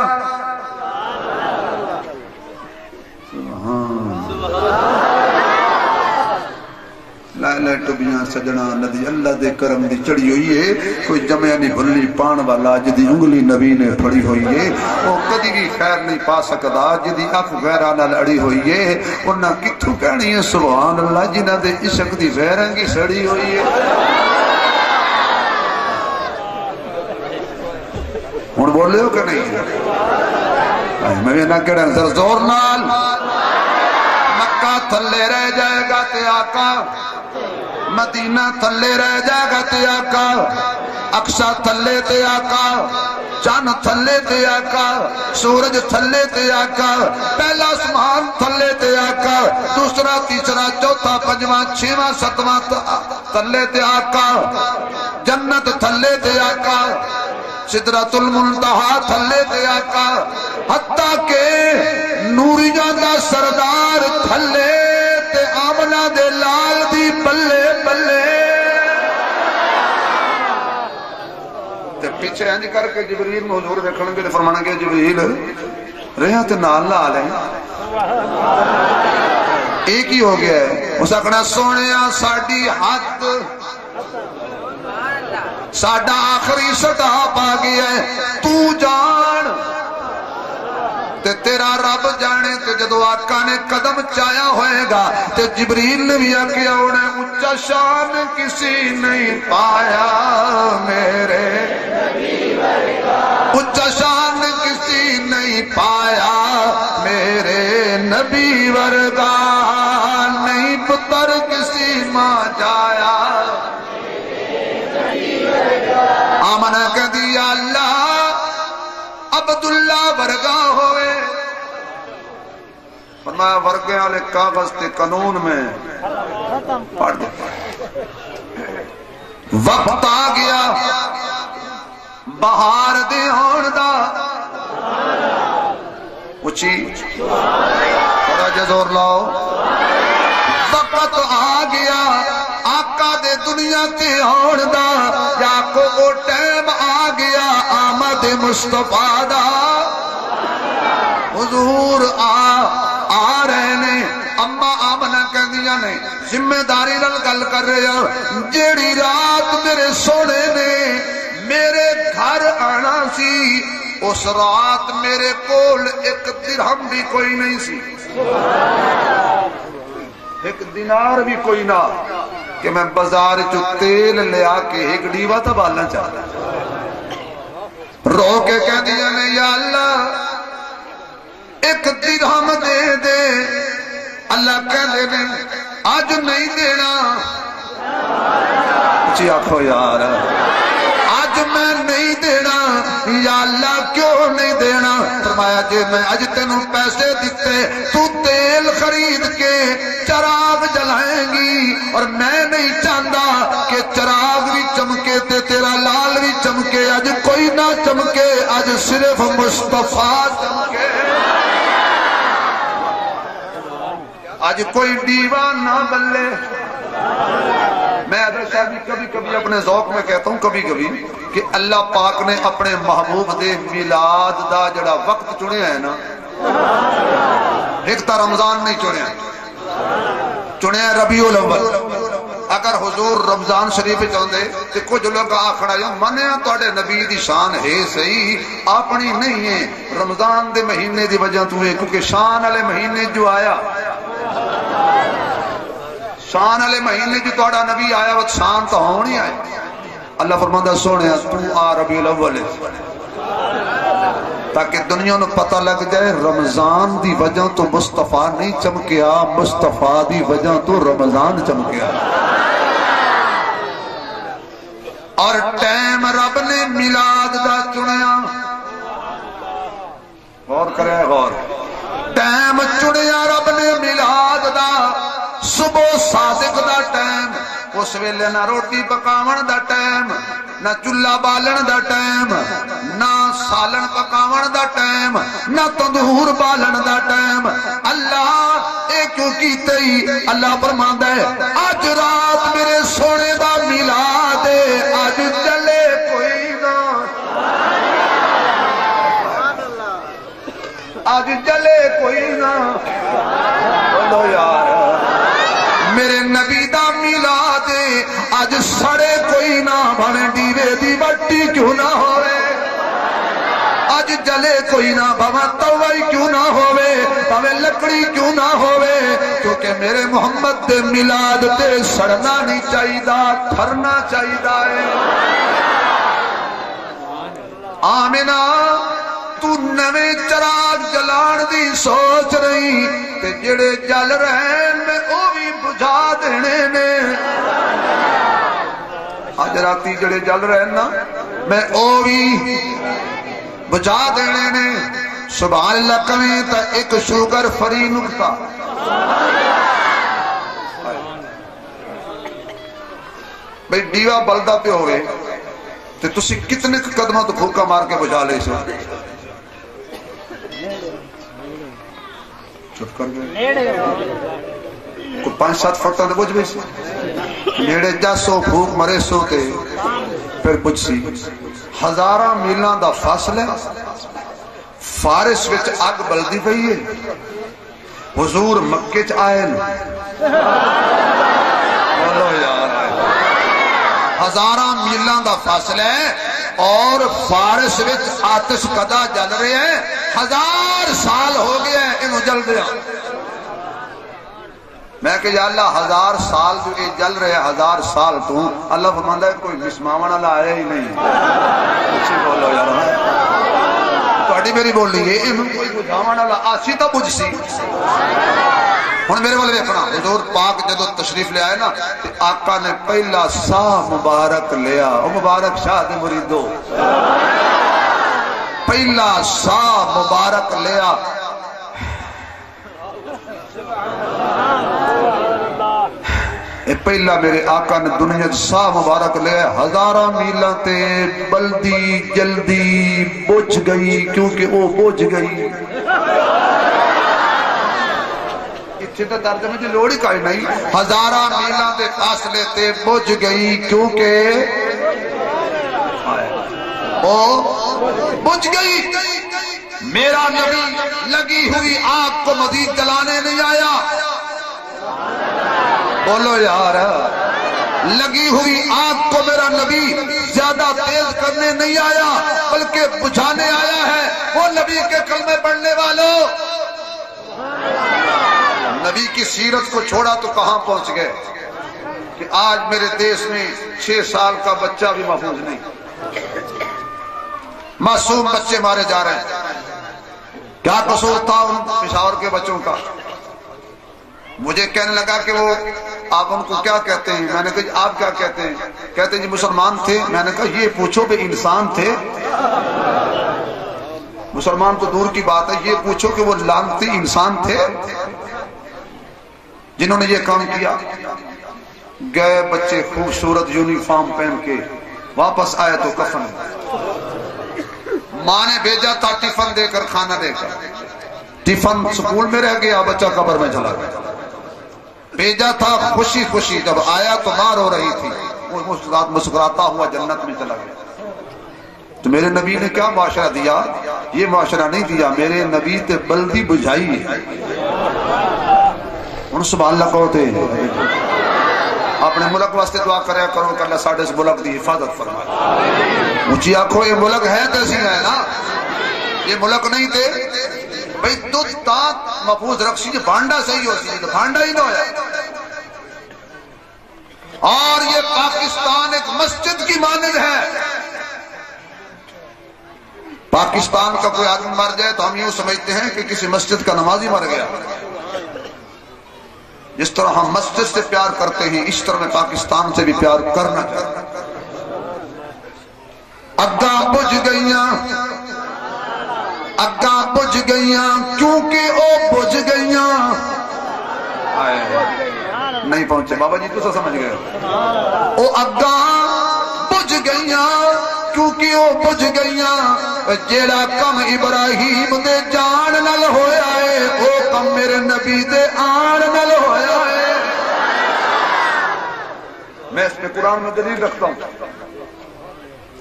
لائلہ ٹبیاں سجنا ندی اللہ دے کرم دی چڑی ہوئی ہے کوئی جمعہ نہیں بھلی پان والا جدی انگلی نبی نے پھڑی ہوئی ہے وہ کدی بھی خیر نہیں پا سکتا جدی اکھ غیرہ نال اڑی ہوئی ہے انہاں کتھوں کہنی ہے سبحان اللہ جنہ دے عشق دی غیرنگی سڑی ہوئی ہے ہن بولے ہو کہ نہیں میں نہ کہنا ذرا زور نال مکہ تھلے رہ جائے گا تے آقا مدینہ تھلے رہ جائے گا تے آقا اقصی تھلے تے آقا چاند تھلے تے آقا سورج تھلے تے آقا پہلا آسمان تھلے تے آقا دوسرا تیسرا چوتھا پنجواں چھواں ستواں تھلے تے آقا جنت تھلے تے آقا سدرۃ المنتہا تھلے تے آقا حتیٰ کہ نوریاں دا سردار تھلے تے آمنہ دے لال دی بلے بلے تے پیچھے انج کر کے جبریل میں حضور دیکھن گے فرمانا گے جبریل رہا تے نال نال ہے ایک ہی ہو گیا ہے اس آکھنا سونیا ساڈی حد ساڈا آخری سٹاپ آ گیا ہے تو جان تے تیرا رب جانے تے جدو آقا نے قدم چایا ہوئے گا تے جبریل نے بھی آکیا انہیں اچھا شان کسی نہیں پایا میرے اچھا شان کسی نہیں پایا میرے نبی ورگا نہیں پتر کسی ماں جایا آمنہ کہ دیا اللہ عبداللہ ورگا ہوئے فرمایا ورگے والے کاغذ تے قانون میں پڑھ دے وقت آ گیا بہار دے ہون دا اچھی تھوڑا جے زور لاؤ وقت آ گیا آقا دے دنیا تے ہون دا یا کو ٹائم آ گیا آمد مصطفیٰ دا حضور آ رہے نے اما آمنہ کہہ دیا نے ذمہ داری نال گل کر رہے ہیں جیڑی رات میرے سونے نے میرے گھر آنا سی اس رات میرے کول ایک درہم بھی کوئی نہیں سی ایک دینار بھی کوئی نہ کہ میں بازار چو تیل لیا کے ایک ڈیوا تا بالنا چاہتا رو کے کہہ دیا نے یا اللہ ایک درہم دے دے اللہ کہہ دے نے آج نہیں دینا جی آنکھو یار آج میں نہیں دینا یا اللہ کیوں نہیں دینا فرمایا جے میں آج تینوں پیسے دیتے تو تیل خرید کے چراغ جلائیں گی اور میں نہیں چاہتا کہ چراغ بھی چمکے تے تیرا لال بھی چمکے آج کوئی نہ چمکے آج صرف مصطفیٰ چمکے آج کوئی دیوہ نہ بلے میں حضرت صاحب کبھی کبھی اپنے ذوق میں کہتا ہوں کبھی کبھی کہ اللہ پاک نے اپنے محبوب دے میلاد دا جڑا وقت چنے ہے نا ایک تا رمضان نہیں چنے ہیں ربیع الاول اگر حضور رمضان شریف چاہتے تو کچھ لوگ آکھڑا جو منیا توڑے نبی دی شان ہے صحیح اپنی نہیں ہے رمضان دے مہینے دی وجہ تو ہے کیونکہ شان علیہ مہینے جو آیا شان علیہ مہینے جو توڑا نبی آیا وہ شان تو ہونی آئے اللہ فرماندہ سونے تو آ ربیع الاول تاکہ دنیا نے پتہ لگ جائے رمضان دی وجہ تو مصطفیٰ نہیں چمکیا مصطفیٰ دی وجہ تو رمضان چمکیا اور ٹائم رب نے میلاد دا چنیا غور کرے غور ٹائم چنیا رب نے میلاد دا صبح صادق اس ویلے نہ روٹی پکاون دا ٹائم، نہ چولہا بالن دا ٹائم، نہ سالن پکاون دا ٹائم، نہ تندور بالن دا ٹائم۔ اللہ اے کیوں کیتے ہی؟ اللہ فرماندا ہے اج رات میرے سونے دا میلاد ہے، اج چلے کوئی نہ، اج چلے کوئی نہ، بولو یار میرے نبی دا میلاد ہے، اج سڑے کوئی نہ، بھاویں دیوے دی بٹی کیوں نہ ہوئے، اج جلے کوئی نہ، بھاویں توئی کیوں نہ ہوئے، بھاویں لکڑی کیوں نہ ہوئے، کیونکہ میرے محمد دے میلاد تے سڑنا نہیں چاہیدا، تھرنا چاہیدا ہے۔ آمینہ تو نویں چراغ جلان دی سوچ رہی تے جڑے جل رہے میں او بھی بجھا دینے نے، آج راتی جڑے جل رہے نا میں او بھی بجھا دینے نے۔ سبحان اللہ کہیں تا ایک شوگر فری نکتا، بھئی ڈیوا بلدہ پہ ہوئے تے تسی کتنے قدمہ تو پھوکا مار کے بجھا لے سو، چھٹ کر گئے کوئی 5-7 فٹ تے بجھ گئی سی، نیڑے جا سو پھوک مرے سو تے پھر بجھ سی۔ ہزاراں میلاں دا فاصلہ فارس وچ اگ بلدی پئی ہے، حضور مکے چ آئے بولو یار، ہزاراں میلاں دا فاصلہ ہے اور فارس وچ آتش کدا جل رہے ہیں، 1000 سال ہو گیا ہے انہوں جل دیا۔ میں کہ یا اللہ 1000 سال جو یہ جل رہے ہیں، 1000 سال تو اللہ فرماندا ہے کوئی مسماون والا آیا ہی نہیں، اچھی بولو یار، تہاڈی میری بولنی ہے، انہوں کوئی بجھاون والا آسی تا بجھ سی۔ ہن میرے والے دیکھنا، حضور پاک جدو تشریف لے آئے نا تے آقا نے پہلا سا مبارک لیا، او مبارک شاہ دے مریدو، پہلا سا مبارک لیا، اے پہلا میرے آقا نے دنیا سا مبارک لیا، 1000 میلاں تے بلدی جلدی بجھ گئی، کیونکہ وہ بجھ گئی۔ اتنے ترجمے کی لوڑ ہی کوئی نہیں، 1000 میلاں دے فاصلے تے بجھ گئی کیونکہ وہ بجھ گئی۔ میرا نبی لگی ہوئی آگ کو مزید جلانے نہیں آیا، بولو یار، لگی ہوئی آگ کو میرا نبی زیادہ تیز کرنے نہیں آیا بلکہ بجھانے آیا ہے۔ وہ نبی کے کلمے پڑھنے والوں، نبی کی سیرت کو چھوڑا تو کہاں پہنچ گئے کہ آج میرے دیش میں 6 سال کا بچہ بھی محفوظ نہیں، معصوم بچے مارے جا رہے ہیں۔ کیا قصور تھا ان پشاور کے بچوں کا؟ مجھے کہنے لگا کہ وہ آپ ان کو کیا کہتے ہیں؟ میں نے کہا آپ کیا کہتے ہیں؟ کہتے ہیں جی مسلمان تھے۔ میں نے کہا یہ پوچھو کہ انسان تھے؟ مسلمان تو دور کی بات ہے، یہ پوچھو کہ وہ لعنتی انسان تھے جنہوں نے یہ کام کیا؟ گئے بچے خوبصورت یونیفارم پہن کے، واپس آئے تو کفن، ماں نے بھیجا تھا ٹفن دے کر، کھانا دے کر، ٹفن سکول میں رہ گیا، بچہ قبر میں چلا گیا۔ بھیجا تھا خوشی خوشی، جب آیا تو ماں رو رہی تھی، وہ مسکراتا ہوا جنت میں چلا گیا۔ تو میرے نبی نے کیا معاشرہ دیا؟ یہ معاشرہ نہیں دیا، میرے نبی تے بلدی بجھائی ہے۔ ان سبحان اللہ کہتے ہیں، اپنے ملک واسطے دعا کریا کرو کہ اللہ ساڈے اس ملک دی حفاظت فرمائے۔ اونچی آنکھوں، یہ ملک ہے تیسی ہے نا، یہ ملک نہیں تھے بھئی دودھ تات محفوظ رکھسی جو بھانڈا صحیح ہو سی، تو بھانڈا ہی نہ ہویا۔ اور یہ پاکستان ایک مسجد کی مانند ہے۔ پاکستان کا کوئی آدمی مر جائے تو ہم یوں سمجھتے ہیں کہ کسی مسجد کا نمازی مر گیا۔ جس طرح ہم مسجد سے پیار کرتے ہیں، اس طرح میں پاکستان سے بھی پیار کرنا چاہتے ہیں۔ اگاں بجھ گئیاں، اگاں بجھ گئیاں کیونکہ او بجھ گئیاں، نہیں پہنچے بابا جی تو سمجھ گئے او اگاں بجھ گئیاں کیونکہ وہ بجھ گئیاں جیڑا کم ابراہیم دے جان نال ہویا ہے وہ کم میرے نبی دے آن نال ہویا ہے میں اس پہ قرآن میں دلیل رکھتا ہوں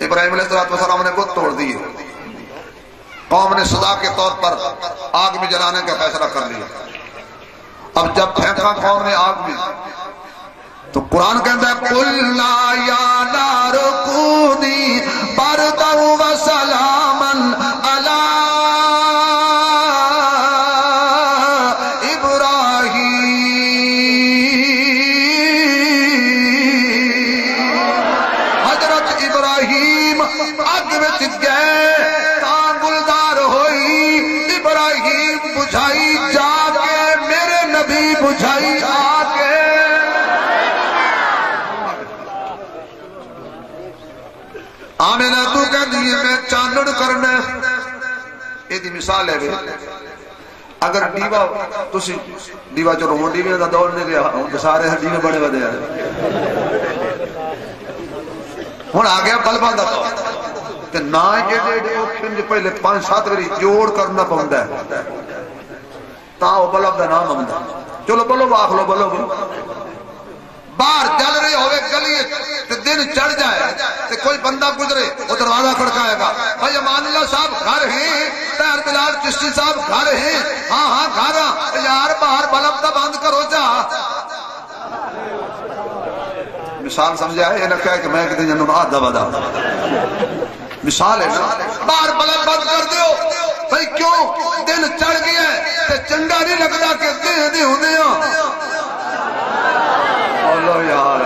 ابراہیم علیہ السلام نے بت توڑ دیے قوم نے سزا کے طور پر آگ میں جلانے کا فیصلہ کر لیا اب جب پھینکا قوم نے آگ میں تو قرآن کہتا ہے قُلْنَا يَا نَارُ كُونِي بَرْدًا وَسَلَامًا عَلَىٰ آمینہ تو کہہ دیئے میں چاندڑ کرنا یہ دی مثال ہے اگر دیوا تسی دیوا جو رومن دیوے دا دور نہیں گیا سارے دیوے بڑے بدے ہیں ہون آگیا بلبہ دا تو نا یہ پہلے 5-7 بری جوڑ کرنا پہندا ہے تا وہ بلب دا نام ہمدا چلو بلو باخ لو بلو باہر جل رہے ہوئے گلی تے دن چڑھ جائے تے کوئی بندہ گزرے وہ دروازہ کھڑکائے گا بھائی امان اللہ صاحب گھر ہیں طاہر بلال چشتی صاحب گھر ہیں ہاں ہاں گھر یار باہر بلب دا بند کرو جا مثال سمجھا ہے یہ نہ کہے کہ میں کہتے جنہوں نے آدھا بدا مثال ہے باہر بلب بند کر دیو بھائی کیوں دن چڑھ گیا ہے تے چنگا نہیں لگتا کہ دے ہونے ہاں اللہ یار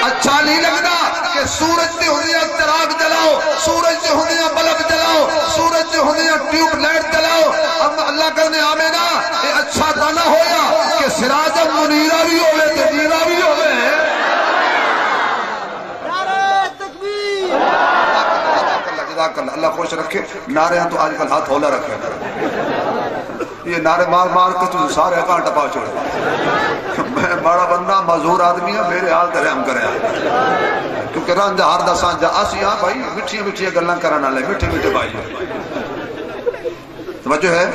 اچھا نہیں لگتا کہ سورج دے ہونے چراغ جلاؤ سورج دے ہونے بلب جلاؤ سورج دے ہونے ٹیوب لائٹ جلاؤ اب اللہ کرنے آمینا یہ اچھا تانا ہویا کہ سراج منیرہ بھی ہوئے تجیرہ بھی ہوئے اللہ خوش رکھے نعرے ہیں تو آج کل ہاتھ ہولا رکھے یہ نعرے مار مار کے تو سارے اکاں ٹپا چھوڑے میں بڑا بندہ معذور آدمی ہے میرے حال تے رحم کرے کیونکہ رنجا ہر دا سانجا اسی ہاں بھائی مٹھیاں مٹھیاں گلاں کرن والے میٹھے میٹھے بھائی توجہ ہے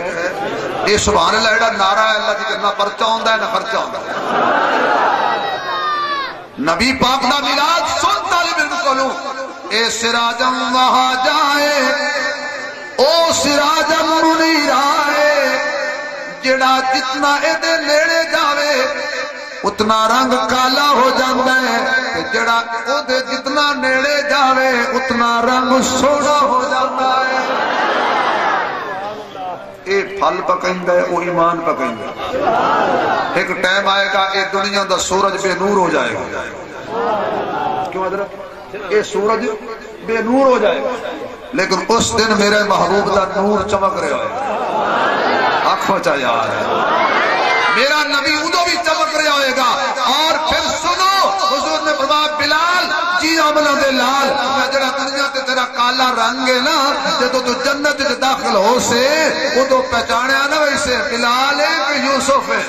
یہ سبحان اللہ ایڑا نعرہ ہے اللہ دی کرنا پرچہ ہوندا ہے نہ خرچہ ہوندا ہے نبی پاک دا میلاد سن طالب علم کولوں اے سراجم وہاں جائے او سراجم منیر آئے جڑا جتنا ایدے نیڑے جاوے اتنا رنگ کالا ہو جاندہ ہے جڑا اودے جتنا نیڑے جاوے اتنا رنگ سوڑا ہو جاندہ ہے اے پھل پکائندہ ہے او ایمان پکائندہ ہے ایک ٹائم آئے گا اے دنیا دا سورج بے نور ہو جائے گا کیوں حضرت اے سورج بے نور ہو جائے گا لیکن اس دن میرے محبوب دا نور چمک رہے ہوئے آنکھوں چاہ یار میرا نبی ادو بھی چمک رہا ہوئے گا اور پھر سنو حضور نے فرمایا بلال جی عملہ دے لال میں جڑا دنیا تے تیرا کالا رنگ ہے نا جدو تو جنت تے داخل ہو سے وہ تو پہچانے آنا ویسے بلال ہے کہ یوسف ہے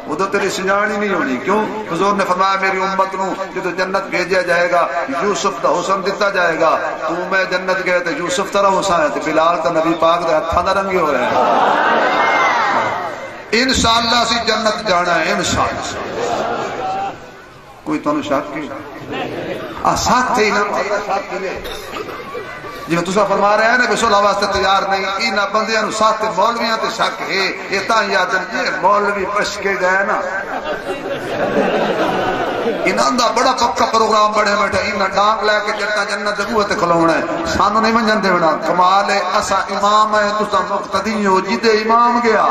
وہ تو تیری سنجانی نہیں ہونی کیوں حضور نے فرمایا میری امت نو جدو جنت بھیجیا جائے گا یوسف دا حسن دیتا جائے گا تو میں جنت گئے تو یوسف طرح حسن ہے تو بلال تا نبی پاک دے ہتھاں دا رنگے ہوئے ہیں انشاءاللہ سی جنت جانا ہے انشاءاللہ کوئی تو شک کی ساتھ تھے نا ساتھ تھے جی میں تسا فرما رہے ہیں نا بسول واسطے تیار نہیں اینا بندیاں نو ساتھ مولویاں تے شک ہے یہ تاں یاد ہے مولوی بچ کے گئے نا انہاں دا بڑا پکا پروگرام بڑے بیٹھا انہاں ڈانگ لے کے جٹا جنت دے بوئے تے کھلونا ہے سانو نہیں منجن دے بنا کمال ہے اسا امام ہے تسا مقتدی ہو جدے امام گیا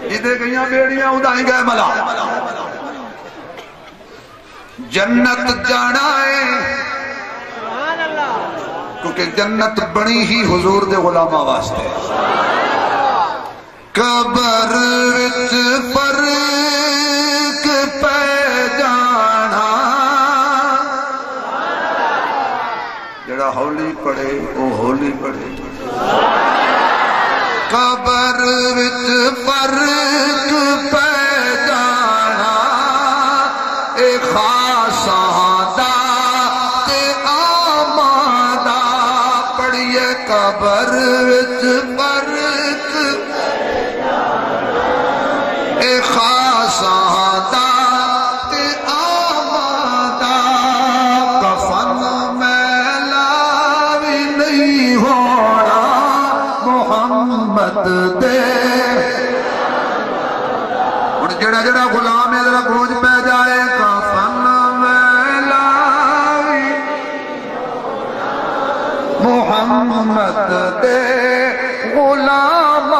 جدے گئیاں بیڑیاں ادائیں گئے ملا جنت جانا ہے کیونکہ جنت بڑی ہی حضور دے غلامہ واسطے قبر وچ فرق پہ جانا جڑا ہولی پڑھے وہ ہولی پڑھے قبر وچ فرق پہ جانا اے خاصاں دا تے عاماں دا پڑھیے قبر وچ فرق اے خاصاں دا تے عاماں دا کفن میلا وی نہیں ہونا محمد دے اور جڑا جڑا غلام ہے ذرا گونج پہ جائے کفن میلا وی محمد دے غلام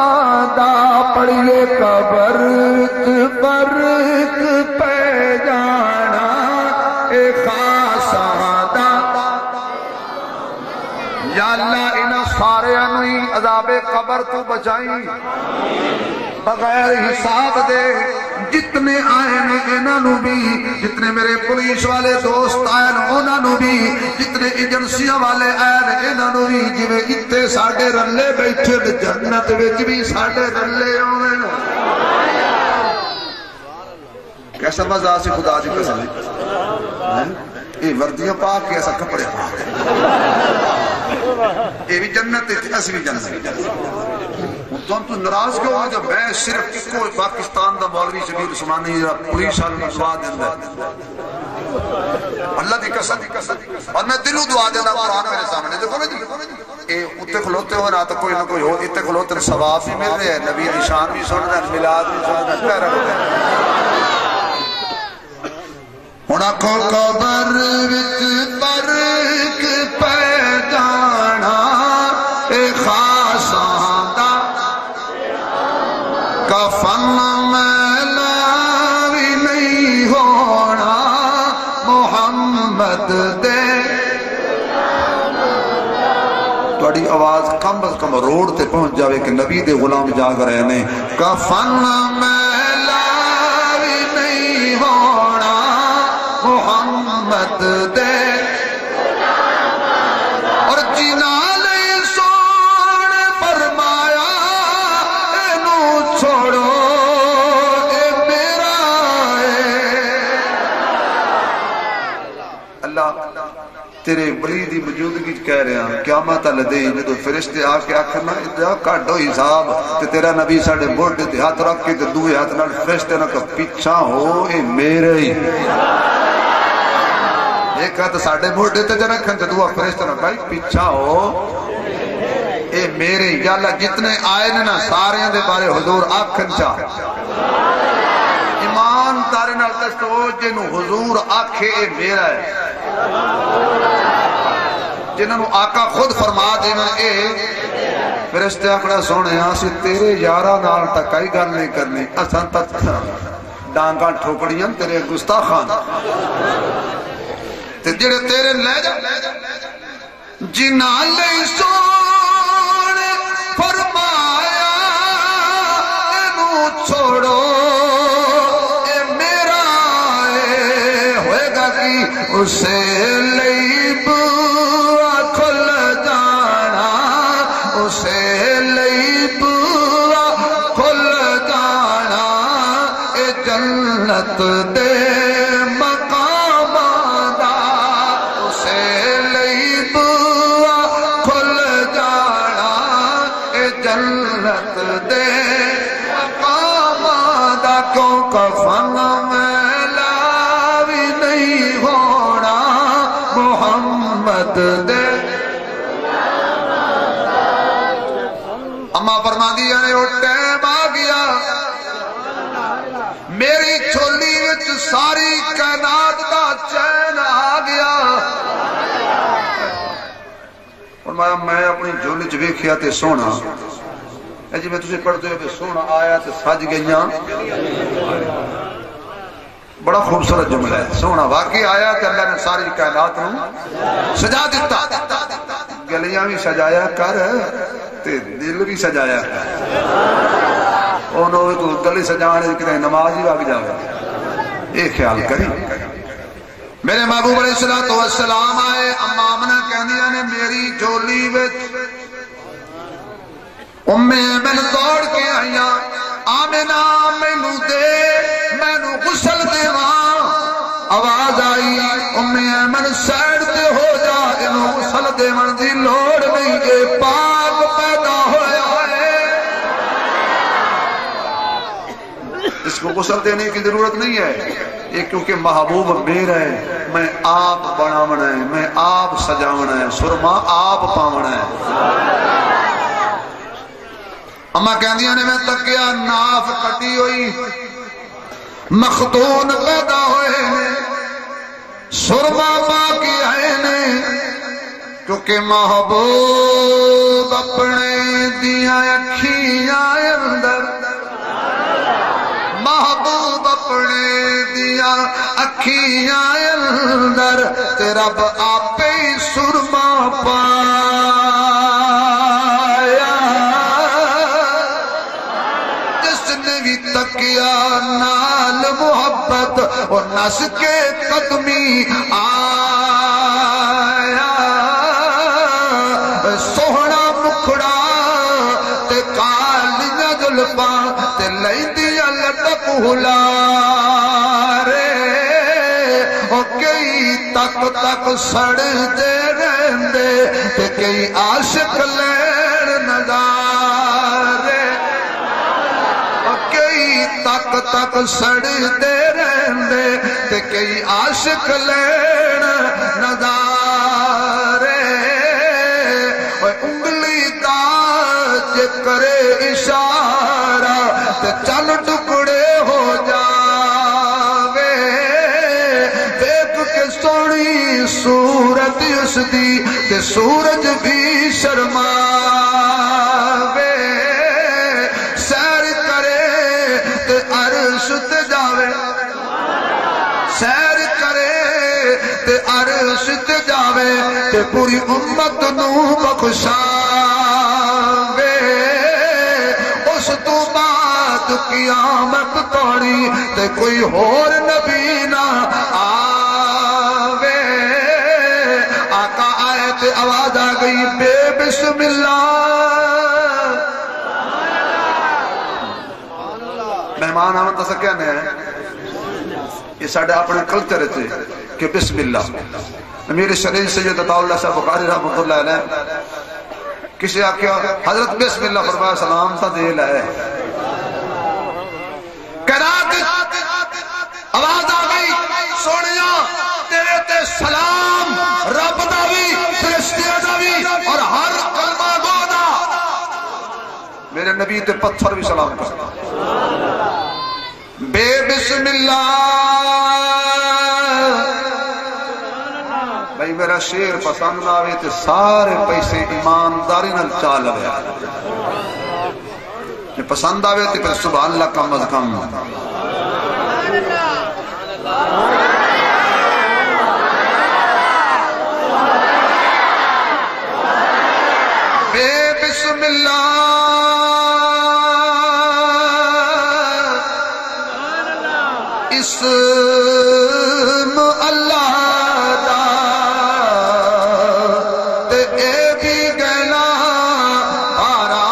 دا پڑھیے قبر فرق پہ جانا اے خاصاں دا یا اللہ انہاں سارے انہی عذاب قبر تو بچائیں بغیر حساب دے جتنے آئے نے انہاں نو بھی جتنے میرے پولیس والے دوست آئے نے انہاں نو بھی جتنے ایجنسیاں والے آئے نے انہاں نو بھی جویں اتے ساڈے رلے بیٹھے جنت وچ بھی ساڈے رلے ہونے کیسا مزہ سی خدا دی قسم اے وردیاں پاک کے ایسا کپڑے پاک اے بھی جنت اسی بھی جنت تم تو ناراض کیوں ہو جب میں صرف کوئی پاکستان دا مولوی شبیر عثمانی پولیس والوں کو دعا دینا اللہ دی قسم اور میں دلوں دعا دینا قرآن میرے سامنے دیکھو نا جی اے اتے کھلوتے ہو نہ تو کوئی نہ کوئی ہو اتے کھلوتے ثواب بھی مل رہے ہیں نبی دی شان بھی سن رہے ہیں میلاد بھی سن رہے ہیں پیرا ہوتے ہیں ہونا کو قبر وچ فرق پہ جانا اے خاصاں دا کفن میلا بھی نہیں ہونا محمد دے تھوڑی آواز کم از کم روڈ تے پہنچ جاوے کہ نبی دے غلام جاگ رہے نے کفن میلا بھی نہیں ہونا محمد دے اور جنا لئی سون فرمایا اینو چھوڑو اے میرا ہے اللہ تیرے بلی دی موجودگی کہہ رہے ہیں قیامت لدے جدو فرشتے آ کے آخر نہ کاٹو حساب تے تیرا نبی ساڈے موڈے تے ہاتھ رکھ کے تے دوے ہاتھ نال فرشتے نہ کہ پیچھا ہو اے میرے ہی ایک ہاتھ ساڈے موڈے تے رکھن تے دوے فرشتے نہ بھائی پیچھا ہو اے میرے یا اللہ جتنے آئے نے نا سارے دے بارے حضور آکھن چاہ ایمان تارے نال دستو جنو حضور آکھے اے میرا ہے جنہوں آقا خود فرما دینا اے فرشتے آکڑا سونے آسی تیرے یارہ نال تکائی گل نہیں کرنی اساں تک ڈانگاں ٹھوکڑیاں تیرے گستاخان تے جڑے تیرے لے جا جنہ لئی سونے فرمایا اینو چھوڑو اے میرا اے ہوئے گا کی اسے لئی بوا کھل جانا اسے لئی بوا کھل جانا اے جنت دے مقام دا اسے لئی بوا کھل جانا اے جنت دے مقام دا کیوں کفن میلا بھی نہیں ہونا محمد دے اما فرما دیا نے وہ ٹائم آ گیا میری چھولی وچ ساری کائنات دا چین آ گیا فرمایا میں اپنی جھولی چ ویکھیا تے سونا جی میں تسی پڑھتے ہو کہ سونا آیا تے سج گئیاں بڑا خوبصورت جملہ ہے سونا واقعی آیا کہ اللہ نے ساری کائنات نو سجا دیتا گلیاں بھی سجایا کر تے دل بھی سجایا کر انہوں تو گلی سجانے کہ نماز ہی وگ جاوے یہ خیال کری میرے محبوب علیہ السلام آئے اما آمنہ کہندیاں نے میری جھولی وچ ام ایمن دوڑ کے آئی آمنہ مینو دے مینو غسل دیواں آواز آئی ام ایمن سائڈ تے ہو جا اینو غسل دیون دی لوڑ نہیں اے پاک پیدا ہویا ہے اس کو غسل دینے کی ضرورت نہیں ہے یہ کیونکہ محبوب میرا ہے میں آپ بناونا ہے میں آپ سجاونا ہے سرما آپ پاونا ہے اما کہندیاں نے میں تکیا ناف کٹی ہوئی مختون پیدا ہوئے نے سرما پا کے آئے نے کیونکہ محبوب اپنے دیا اکھیاں اندر محبوب اپنے دیا اکھیاں اندر تے رب آپ ہی سرما پایا جس نے بھی تکیا نال محبت اور نس کے قدمی آیا سوہنا مکھڑا تے کالیاں جلپاں تے لیندیاں لٹک ہلارے او کئی تک تک سڑ دے رہندے تے کئی عاشق لین نظارے او کئی تک تک سڑ دے رہندے تے کئی عاشق لین نظارے انگلی دا جے کرے اشارہ تے چل ٹکڑے ہو جاوے دیکھ کے سونی صورت اس دی تے سورج بھی شرماوے سیر کرے تے عرش تے جاوے سیر کرے تے عرش تے جاوے تے پوری امت نو بخشاوے اس تو بعد قیامت توڑی تے کوئی اور نبی نہ آوے آقا آئے تے آواز آ گئی بے بسم اللہ مہمان آمد تو سکیا نہیں ہے یہ ساڑھے اپنے کلچر تھے کہ بسم اللہ میرے شریف سید عطا اللہ صاحب بخاری رحمت اللہ علیہ کسی آکیا حضرت بسم اللہ فرمایا سلام تا دے لائے کرات آواز آگئی سونیا تیرے تے سلام رب داوی فرشتیاں داوی اور ہر کلمہ گو دا میرے نبی تے پتھر بھی سلام کرتا بے بسم اللہ بھائی میرا شیر پسند آوے تے سارے پیسے ایمانداری نال چال گیا یہ پسند آوے تے پھر سبحان اللہ کم از کم بے بسم اللہ اسم اللہ دا تے اے بھی گنا آرا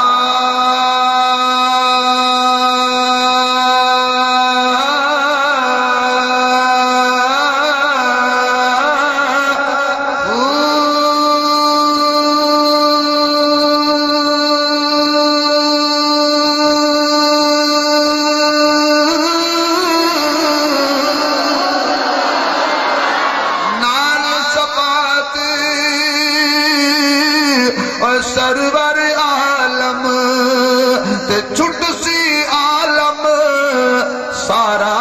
سرور عالم تے چھٹ سی عالم سارا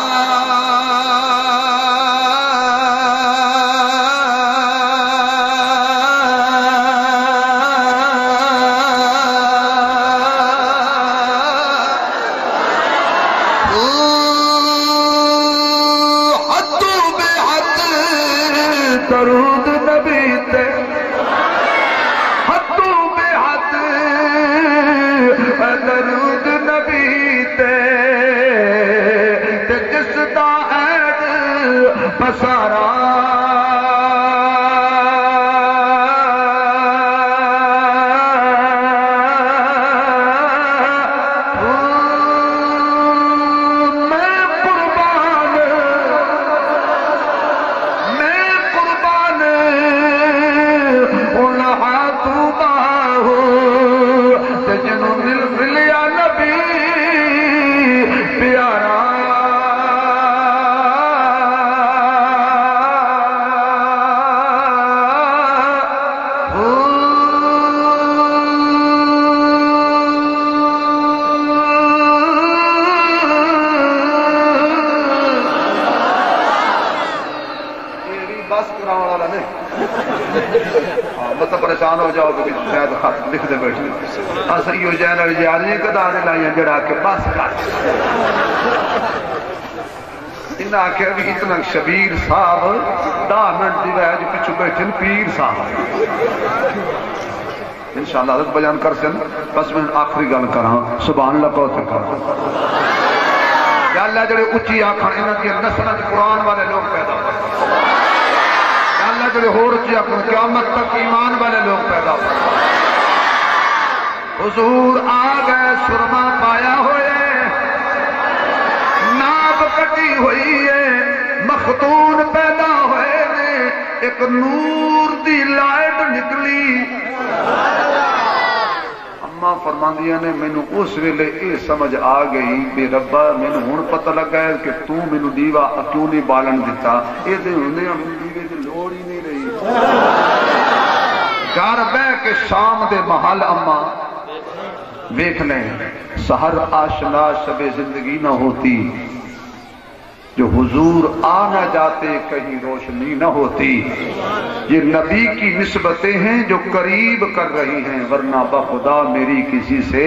حد بے حد درود نبی تے درود نبی تے جس دا عید پسارا مطلب پریشان ہو جاؤ کہ شاید خط لکھ دے بیٹھے اصلی ہو جائے نہ جاری کدا نے لائیں جڑا کے بس کر انہاں آخیا بھی اتنا شبیر صاحب 10 منٹ دی وجہ پیچھے بیٹھے پیر صاحب انشاءاللہ حضرت بیان کر سن بس میں آخری گل کراں سبحان اللہ کو کر یا اللہ جڑے اچھی آکھن انہاں دی نسلاں قرآن والے لوگ پیدا کر یا اللہ جڑے ہور اچھی آکھن قیامت تک ایمان والے لوگ پیدا کر حضور آ گئے سرما پایا ہوئے ناب کٹی ہوئی ہے مختون پیدا ہوئے نے ایک نور دی لائٹ نکلی اماں فرماندیاں نے مینوں اس ویلے یہ سمجھ آ گئی بے ربا مینوں ہن پتہ لگا ہے کہ تو مینوں دیوا کیوں نہیں بالن دیتا یہ تے ہوندے مینوں دیوے دی لوڑ ہی نہیں رہی گھر بیٹھ کے شام دے محل اماں دیکھ لیں سحر آشنا شب زندگی نہ ہوتی جو حضور آ نہ جاتے کہیں روشنی نہ ہوتی یہ نبی کی نسبتیں ہیں جو قریب کر رہی ہیں ورنہ بخدا میری کسی سے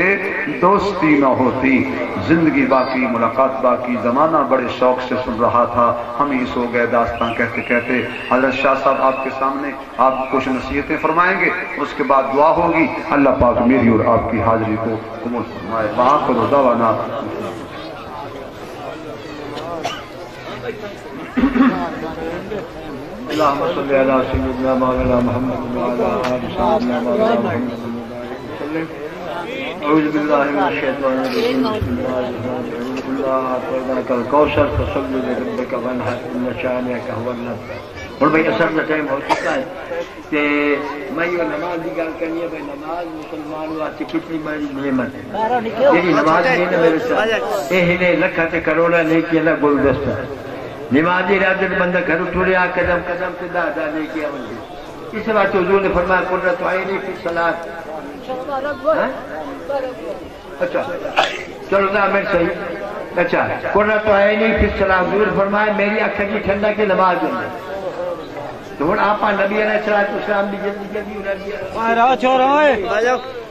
دوستی نہ ہوتی زندگی باقی ملاقات باقی زمانہ بڑے شوق سے سن رہا تھا ہم ہی سو گئے داستان کہتے کہتے حضرت شاہ صاحب آپ کے سامنے آپ کچھ نصیحتیں فرمائیں گے اس کے بعد دعا ہوگی اللہ پاک میری اور آپ کی حاضری کو قبول فرمائے وہاں کو دعوانا اللهم صل على سيدنا مولانا محمد وعلى آل سيدنا مولانا محمد وسلم اعوذ بالله من الشيطان الرجيم بسم الله الرحمن الرحيم الله اعطيناك الكوثر فصل لربك وانحر ان شانئك هو الابتر اور بھائی اثر کا ٹائم ہو چکا ہے کہ میں یہ نماز کی گل کرنی ہے بھائی نماز مسلمان واسطے کتنی بڑی نعمت ہے یہی نماز نہیں نا میرے ساتھ یہ نے لکھا تے کروڑا نیکی اللہ گلدستہ نمازی راجل بندہ گھر ٹوریا قدم قدم سے دا لے کے آؤں اس بات حضور نے فرمایا قرۃ عینی فی الصلاۃ اچھا چلو نا میں صحیح اچھا قرۃ عینی فی الصلاۃ حضور فرمایا میری آنکھیں کی ٹھنڈا کی نماز ہے تو ہن آپ نبی علیہ السلام بھی جلدی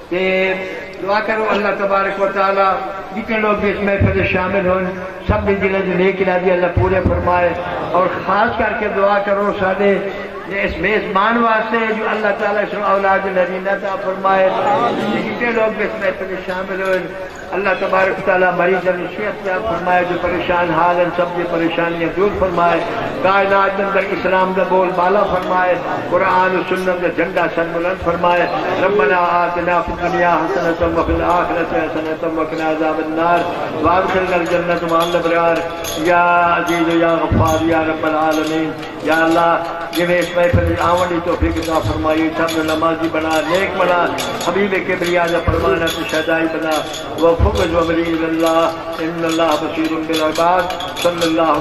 کہ دعا کرو اللہ تبارک و تعالی جتنے لوگ اس محفل میں شامل ہوں سب بھی دل جو نیک ارادے اللہ پورے فرمائے اور خاص کر کے دعا کرو سارے اس میزبان واسطے جو اللہ تعالیٰ اس اولاد نرینہ عطا فرمائے جتنے لوگ اس محفل میں شامل ہوئے اللہ تبارک و تعالیٰ مریض نصیحت عطا فرمائے جو پریشان حال ہیں سب کی پریشانیاں دور فرمائے کائنات اندر اسلام کا بول بالا فرمائے قرآن و سنت کا جھنڈا سر بلند فرمائے ربنا آتنا فی الدنیا حسنۃ وفی الآخرۃ حسنۃ وقنا عذاب النار وادخلنا الجنۃ مع الابرار یا عزیز یا غفار یا رب العالمین یا اللہ جنہیں اس محفل آوانی توفیق عطا فرمائی سب نے نمازی بنا نیک بنا حبیب کبریا کا فرمانا تو شہدائی بنا وفقد و مرید اللہ ان اللہ بصیر بالعباد صلی اللہ